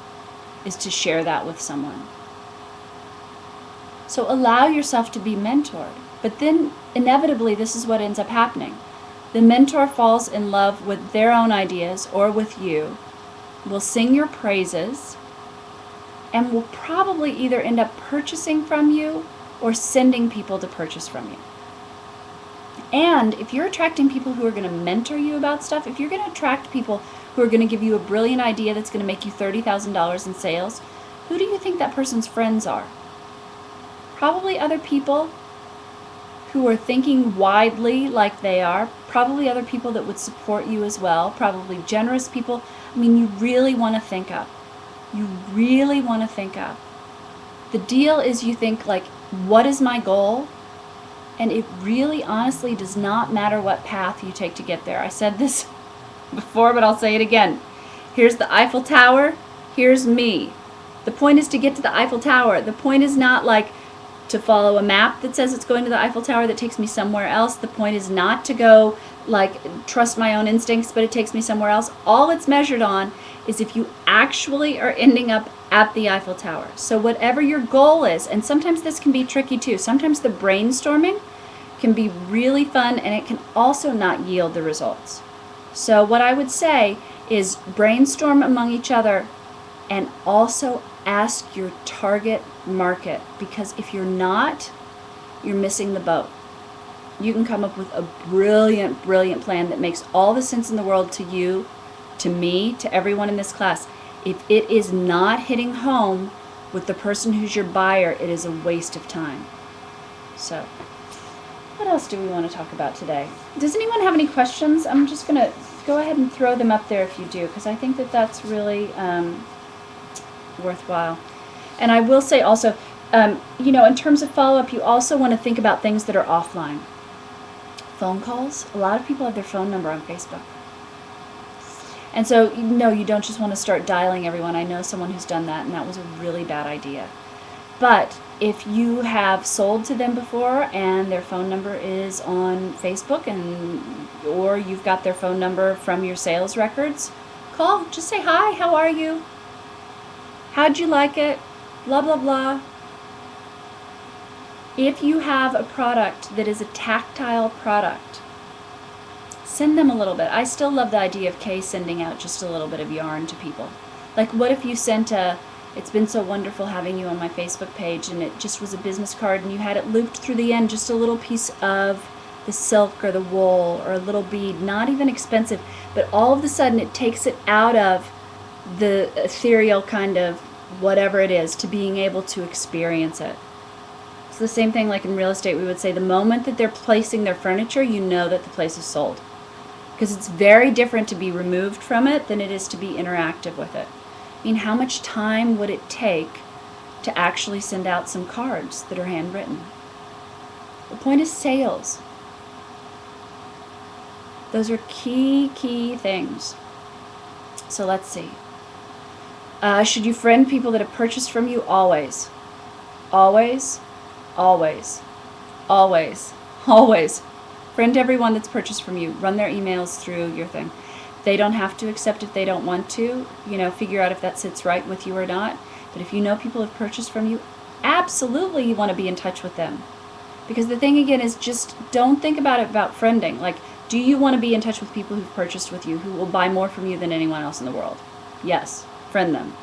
is to share that with someone. So allow yourself to be mentored. But then inevitably this is what ends up happening. The mentor falls in love with their own ideas or with you, will sing your praises, and will probably either end up purchasing from you or sending people to purchase from you. And if you're attracting people who are going to mentor you about stuff, if you're going to attract people who are going to give you a brilliant idea that's going to make you $30,000 in sales, who do you think that person's friends are? Probably other people who are thinking widely like they are, probably other people that would support you as well, probably generous people. I mean, you really want to think up. You really want to think up. The deal is you think like, what is my goal? And it really honestly does not matter what path you take to get there. I said this before, but I'll say it again. Here's the Eiffel Tower. Here's me. The point is to get to the Eiffel Tower. The point is not like to follow a map that says it's going to the Eiffel Tower that takes me somewhere else. The point is not to go like trust my own instincts, but it takes me somewhere else. All it's measured on is if you actually are ending up at the Eiffel Tower. So whatever your goal is, and sometimes this can be tricky too. Sometimes the brainstorming can be really fun, and it can also not yield the results. So what I would say is brainstorm among each other, and also ask your target market, because if you're not, you're missing the boat. You can come up with a brilliant, brilliant plan that makes all the sense in the world to you, to me, to everyone in this class. If it is not hitting home with the person who's your buyer, it is a waste of time. So, what else do we want to talk about today? Does anyone have any questions? I'm just going to go ahead and throw them up there if you do, because I think that that's really worthwhile. And I will say also, in terms of follow-up, you also want to think about things that are offline. Phone calls. A lot of people have their phone number on Facebook. And so, no, you don't just want to start dialing everyone. I know someone who's done that, and that was a really bad idea. But if you have sold to them before and their phone number is on Facebook, or you've got their phone number from your sales records, call. Just say, hi, how are you? How'd you like it? Blah, blah, blah. If you have a product that is a tactile product, send them a little bit. I still love the idea of Kay sending out just a little bit of yarn to people. Like, what if you sent it's been so wonderful having you on my Facebook page, and it just was a business card, and you had it looped through the end, just a little piece of the silk or the wool or a little bead, not even expensive, but all of a sudden it takes it out of the ethereal kind of whatever it is to being able to experience it. It's the same thing like in real estate. We would say the moment that they're placing their furniture, you know that the place is sold. Because it's very different to be removed from it than it is to be interactive with it. I mean, how much time would it take to actually send out some cards that are handwritten? The point is sales. Those are key things. So let's see. Should you friend people that have purchased from you? Always. Always. Always. Always. Always. Friend everyone that's purchased from you. Run their emails through your thing. They don't have to accept if they don't want to. Figure out if that sits right with you or not. But if you know people have purchased from you, absolutely you want to be in touch with them. Because the thing again is, just don't think about it about friending. Like, do you want to be in touch with people who've purchased with you, who will buy more from you than anyone else in the world? Yes. Friend them.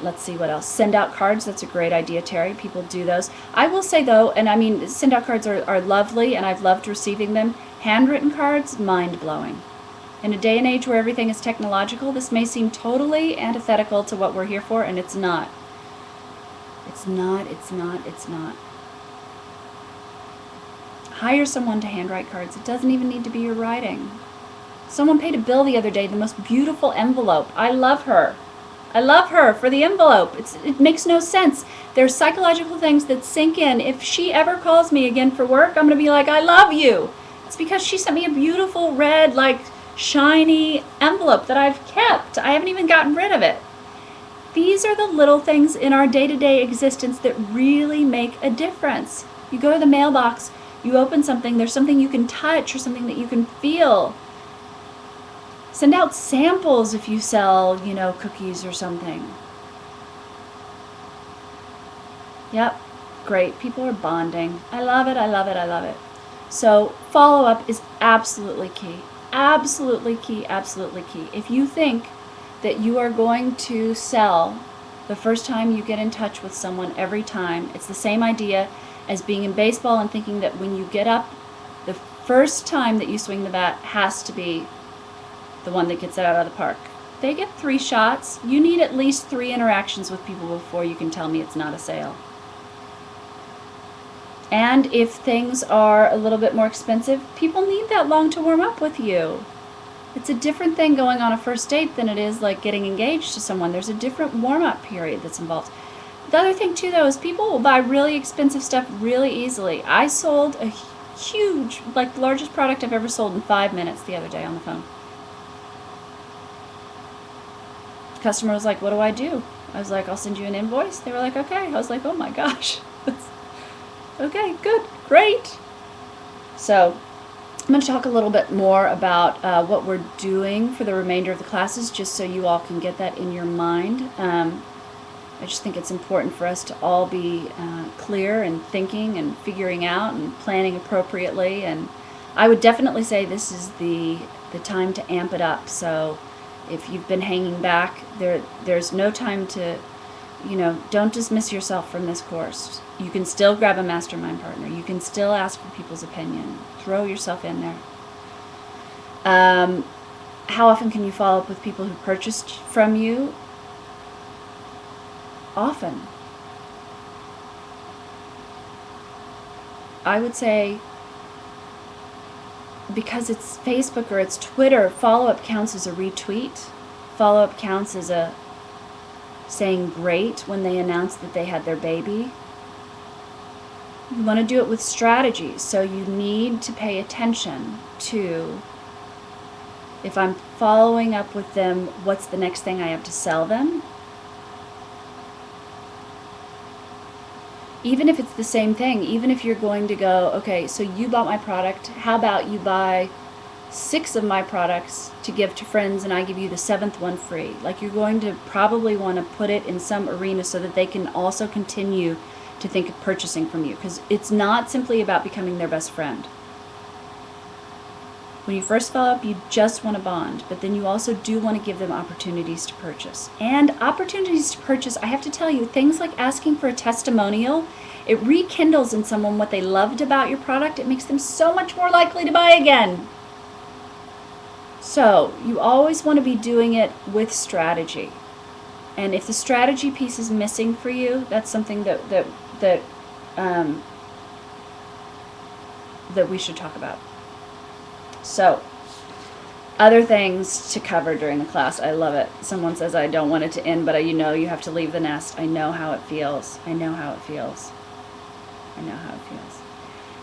Let's see what else. Send out cards. That's a great idea, Terry. People do those. I will say, though, and I mean, send out cards are lovely, and I've loved receiving them. Handwritten cards, mind-blowing. In a day and age where everything is technological, this may seem totally antithetical to what we're here for, and it's not. It's not. Hire someone to handwrite cards. It doesn't even need to be your writing. Someone paid a bill the other day, the most beautiful envelope. I love her. I love her for the envelope. It makes no sense. There's psychological things that sink in. If she ever calls me again for work, I'm going to be like, I love you. It's because she sent me a beautiful red, like, shiny envelope that I've kept. I haven't even gotten rid of it. These are the little things in our day-to-day existence that really make a difference. You go to the mailbox, you open something, there's something you can touch or something that you can feel. Send out samples if you sell, cookies or something. Yep, great. People are bonding. I love it, I love it, I love it. So follow-up is absolutely key. Absolutely key, absolutely key. If you think that you are going to sell the first time you get in touch with someone every time, it's the same idea as being in baseball and thinking that when you get up, the first time that you swing the bat has to be the one that gets it out of the park. They get 3 shots. You need at least 3 interactions with people before you can tell me it's not a sale. And if things are a little bit more expensive, people need that long to warm up with you. It's a different thing going on a first date than it is like getting engaged to someone. There's a different warm-up period that's involved. The other thing too, though, is people will buy really expensive stuff really easily. I sold a huge, like the largest product I've ever sold in 5 minutes the other day on the phone. The customer was like, what do I do? I was like, I'll send you an invoice. They were like, okay. I was like, oh my gosh. Okay, good, great. So I'm going to talk a little bit more about what we're doing for the remainder of the classes, just so you all can get that in your mind. I just think it's important for us to all be clear and thinking and figuring out and planning appropriately. And I would definitely say this is the time to amp it up. So if you've been hanging back, there's no time to, don't dismiss yourself from this course. You can still grab a mastermind partner. You can still ask for people's opinion. Throw yourself in there. How often can you follow up with people who purchased from you? Often. I would say, because it's Facebook or it's Twitter, follow-up counts as a retweet. Follow-up counts as a saying great when they announce that they had their baby. You want to do it with strategies, so you need to pay attention to, if I'm following up with them, what's the next thing I have to sell them? Even if it's the same thing, even if you're going to go, okay, so you bought my product, how about you buy 6 of my products to give to friends and I give you the 7th one free? Like, you're going to probably want to put it in some arena so that they can also continue to think of purchasing from you, because it's not simply about becoming their best friend. When you first follow up, you just want to bond, but then you also do want to give them opportunities to purchase. And opportunities to purchase, I have to tell you, things like asking for a testimonial, it rekindles in someone what they loved about your product. It makes them so much more likely to buy again. So you always want to be doing it with strategy. And if the strategy piece is missing for you, that's something that we should talk about. So, other things to cover during the class. I love it. Someone says, I don't want it to end, but you have to leave the nest. I know how it feels. I know how it feels. I know how it feels.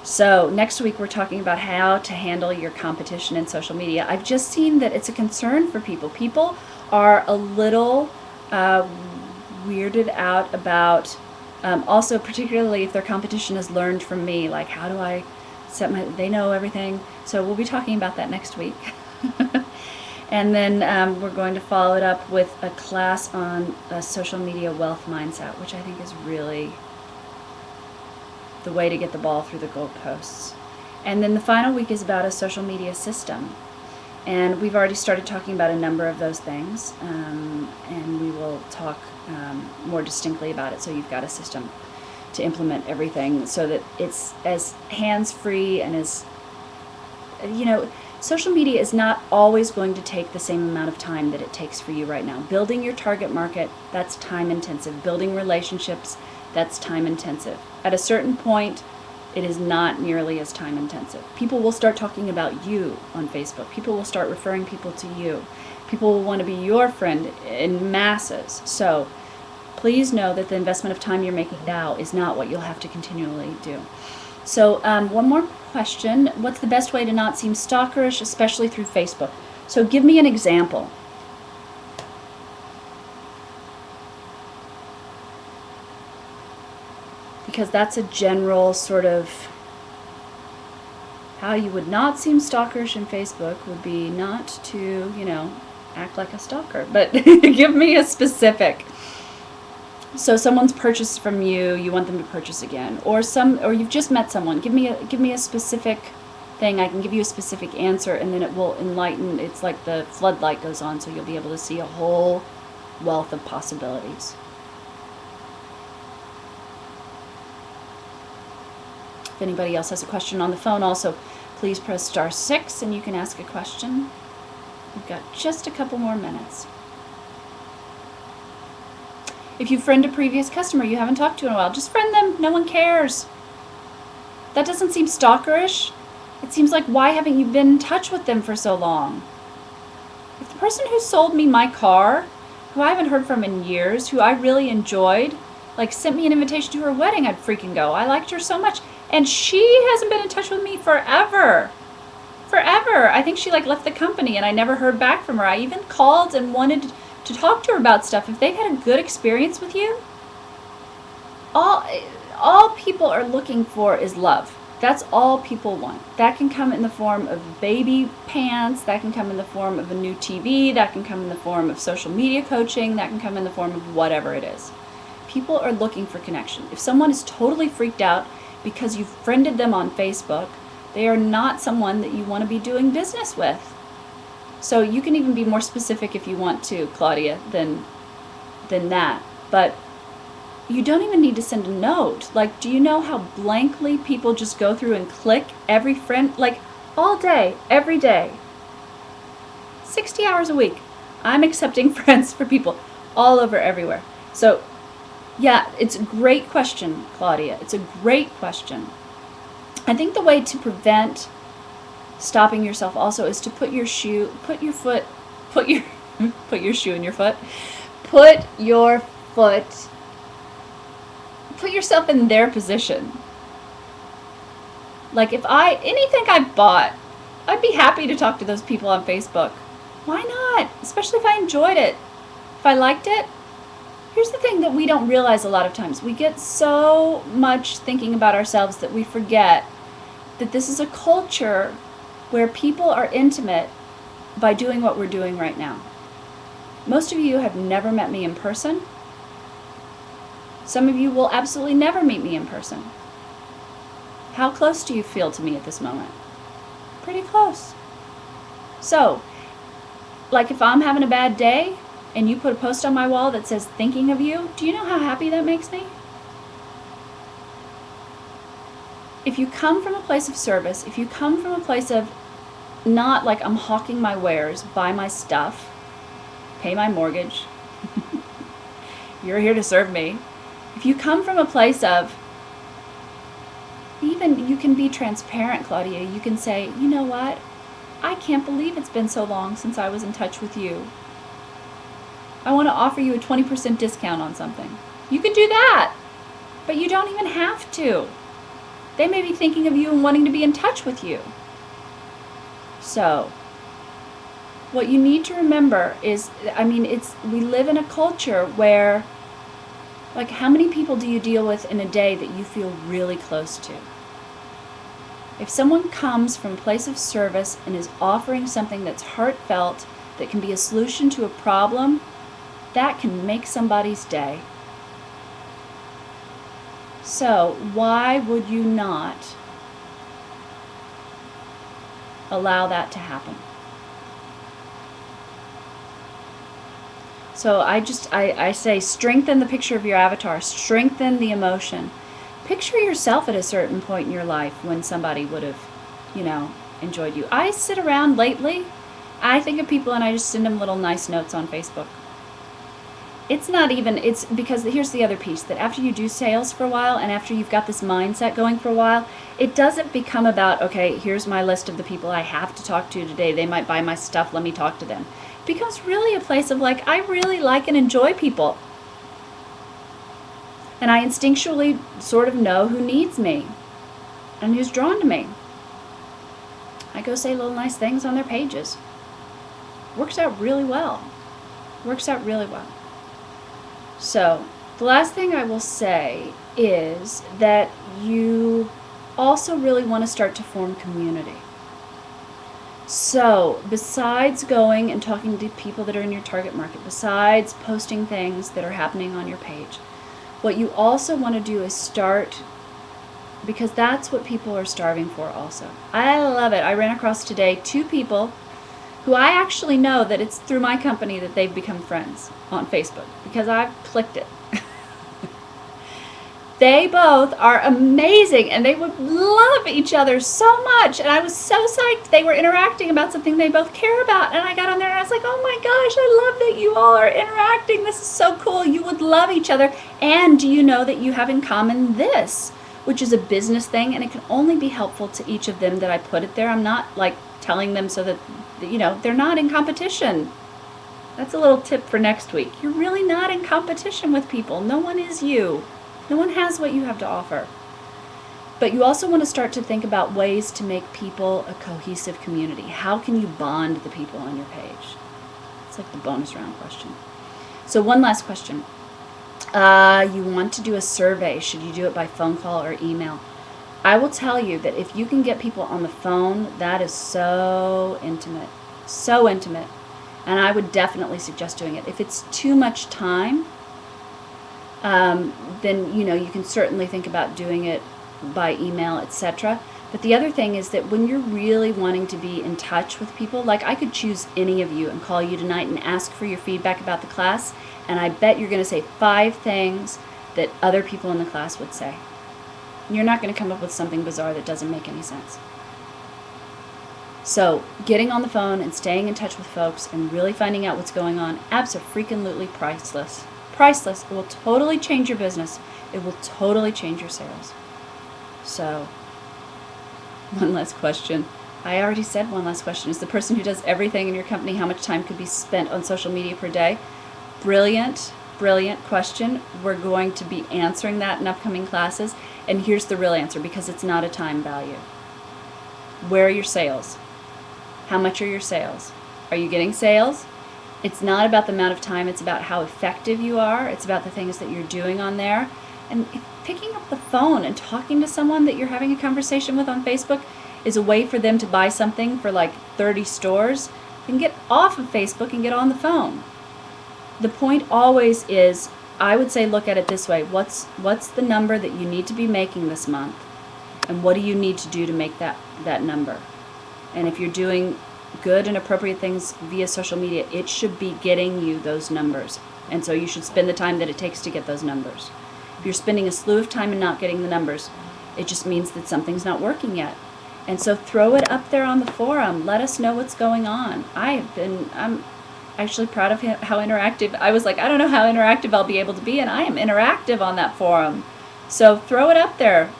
So, next week we're talking about how to handle your competition in social media. I've just seen that it's a concern for people. People are a little weirded out about Also, particularly if their competition has learned from me, like how do I set they know everything. So we'll be talking about that next week. And then we're going to follow it up with a class on a social media wealth mindset, which I think is really the way to get the ball through the goalposts. And then the final week is about a social media system. And we've already started talking about a number of those things, and we will talk more distinctly about it, so you've got a system to implement everything so that it's as hands-free and as, social media is not always going to take the same amount of time that it takes for you right now. Building your target market, that's time intensive. Building relationships, that's time intensive. At a certain point, it is not nearly as time intensive. People will start talking about you on Facebook. People will start referring people to you. People will want to be your friend in masses. So please know that the investment of time you're making now is not what you'll have to continually do. So one more question. What's the best way to not seem stalkerish, especially through Facebook? So give me an example. Because that's a general sort of how you would not seem stalkerish in Facebook would be not to, act like a stalker. But give me a specific. So someone's purchased from you, you want them to purchase again, or you've just met someone. Give me a specific thing. I can give you a specific answer, and then it will enlighten. It's like the floodlight goes on, so you'll be able to see a whole wealth of possibilities. If anybody else has a question on the phone, also please press *6 and you can ask a question. We've got just a couple more minutes. If you friend a previous customer you haven't talked to in a while, just friend them. No one cares. That doesn't seem stalkerish. It seems like, why haven't you been in touch with them for so long? If the person who sold me my car, who I haven't heard from in years, who I really enjoyed, sent me an invitation to her wedding, I'd freaking go. I liked her so much. And she hasn't been in touch with me forever. Forever. I think she left the company and I never heard back from her. I even called and wanted to talk to her about stuff. If they've had a good experience with you, all people are looking for is love. That's all people want. That can come in the form of baby pants. That can come in the form of a new TV. That can come in the form of social media coaching. That can come in the form of whatever it is. People are looking for connection. If someone is totally freaked out because you've friended them on Facebook, they are not someone that you want to be doing business with. So you can even be more specific if you want to, Claudia, than that. But you don't even need to send a note. Do you know how blankly people just go through and click every friend, all day, every day, 60 hours a week. I'm accepting friends for people all over everywhere. So yeah, it's a great question, Claudia. It's a great question. I think the way to prevent stopping yourself also is to put your shoe in your foot. Put yourself in their position. If anything I bought, I'd be happy to talk to those people on Facebook. Why not? Especially if I enjoyed it. If I liked it. Here's the thing that we don't realize a lot of times. We get so much thinking about ourselves that we forget that this is a culture where people are intimate by doing what we're doing right now. Most of you have never met me in person. Some of you will absolutely never meet me in person. How close do you feel to me at this moment? Pretty close. So, if I'm having a bad day, and you put a post on my wall that says, thinking of you, do you know how happy that makes me? If you come from a place of service, if you come from a place of not I'm hawking my wares, buy my stuff, pay my mortgage, you're here to serve me. If you come from a place of, even you can be transparent, Claudia, you can say, you know what? I can't believe it's been so long since I was in touch with you. I want to offer you a 20% discount on something. You could do that, but you don't even have to. They may be thinking of you and wanting to be in touch with you. So, what you need to remember is, we live in a culture where Like, how many people do you deal with in a day that you feel really close to? If someone comes from a place of service and is offering something that's heartfelt, that can be a solution to a problem, that can make somebody's day. So why would you not allow that to happen? So I say strengthen the picture of your avatar, strengthen the emotion. Picture yourself at a certain point in your life when somebody would have, enjoyed you. I sit around lately, I think of people and I just send them little nice notes on Facebook. It's because here's the other piece, that after you do sales for a while and after you've got this mindset going for a while, it doesn't become about, okay, here's my list of the people I have to talk to today. They might buy my stuff, let me talk to them. It becomes really a place of like, I really like and enjoy people. And I instinctually sort of know who needs me and who's drawn to me. I go say little nice things on their pages. Works out really well. Works out really well. So, the last thing I will say is that you also really want to start to form community. So, besides going and talking to people that are in your target market, besides posting things that are happening on your page, what you also want to do is start, because that's what people are starving for also. I love it. I ran across today 2 people who I actually know that it's through my company that they've become friends on Facebook, because I've clicked it. They both are amazing, and they would love each other so much, and I was so psyched. They were interacting about something they both care about, and I got on there and I was like, oh my gosh, I love that you all are interacting. This is so cool. You would love each other, and do you know that you have in common this, which is a business thing, and it can only be helpful to each of them that I put it there. I'm not like telling them so that, they're not in competition. That's a little tip for next week. You're really not in competition with people. No one is you. No one has what you have to offer. But you also want to start to think about ways to make people a cohesive community. How can you bond the people on your page? It's like the bonus round question. So one last question. You want to do a survey. Should you do it by phone call or email? I will tell you that if you can get people on the phone, that is so intimate. So intimate. And I would definitely suggest doing it. If it's too much time, then you can certainly think about doing it by email, etc. But the other thing is that when you're really wanting to be in touch with people, like I could choose any of you and call you tonight and ask for your feedback about the class, and I bet you're going to say 5 things that other people in the class would say. You're not going to come up with something bizarre that doesn't make any sense. So getting on the phone and staying in touch with folks and really finding out what's going on, abso-freaking-lutely priceless. Priceless. It will totally change your business. It will totally change your sales. So, one last question. I already said one last question. Is the person who does everything in your company, how much time could be spent on social media per day? Brilliant, brilliant question. We're going to be answering that in upcoming classes. And here's the real answer, because it's not a time value. Where are your sales? How much are your sales? Are you getting sales? It's not about the amount of time, it's about how effective you are. It's about the things that you're doing on there. And picking up the phone and talking to someone that you're having a conversation with on Facebook is a way for them to buy something for like 30 stores. You can get off of Facebook and get on the phone. The point always is, I would say, look at it this way. What's the number that you need to be making this month? And what do you need to do to make that number? And if you're doing good and appropriate things via social media, it should be getting you those numbers. And so you should spend the time that it takes to get those numbers. If you're spending a slew of time and not getting the numbers, it just means that something's not working yet. And so throw it up there on the forum. Let us know what's going on. I'm actually proud of how interactive. I was like, I don't know how interactive I'll be able to be, and I am interactive on that forum. So throw it up there.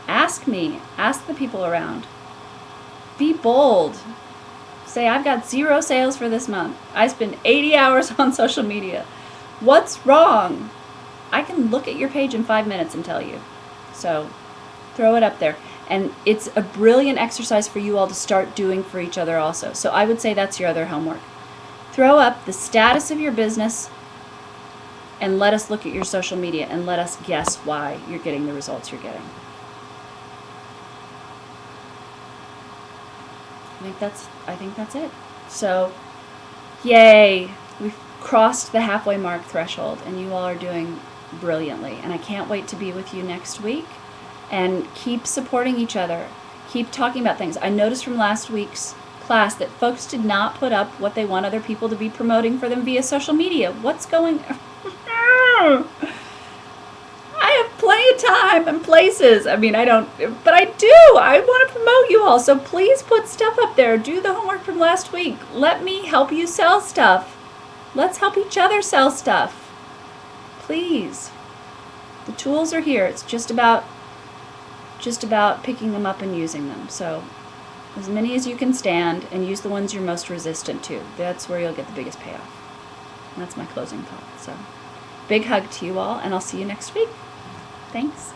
Ask me. Ask the people around. Be bold. Say, I've got 0 sales for this month. I spend 80 hours on social media. What's wrong? I can look at your page in 5 minutes and tell you. So throw it up there. And it's a brilliant exercise for you all to start doing for each other also. So I would say that's your other homework. Throw up the status of your business and let us look at your social media and let us guess why you're getting the results you're getting. I think that's it. So, yay! We've crossed the halfway mark threshold, and you all are doing brilliantly. And I can't wait to be with you next week. And keep supporting each other. Keep talking about things. I noticed from last week's class that folks did not put up what they want other people to be promoting for them via social media. What's going on? I have plenty of time and places. I mean, I don't, but I do. I want to promote you all. So please put stuff up there. Do the homework from last week. Let me help you sell stuff. Let's help each other sell stuff. Please. The tools are here. It's just about picking them up and using them. So as many as you can stand, and use the ones you're most resistant to. That's where you'll get the biggest payoff. And that's my closing thought. So big hug to you all, and I'll see you next week. Thanks.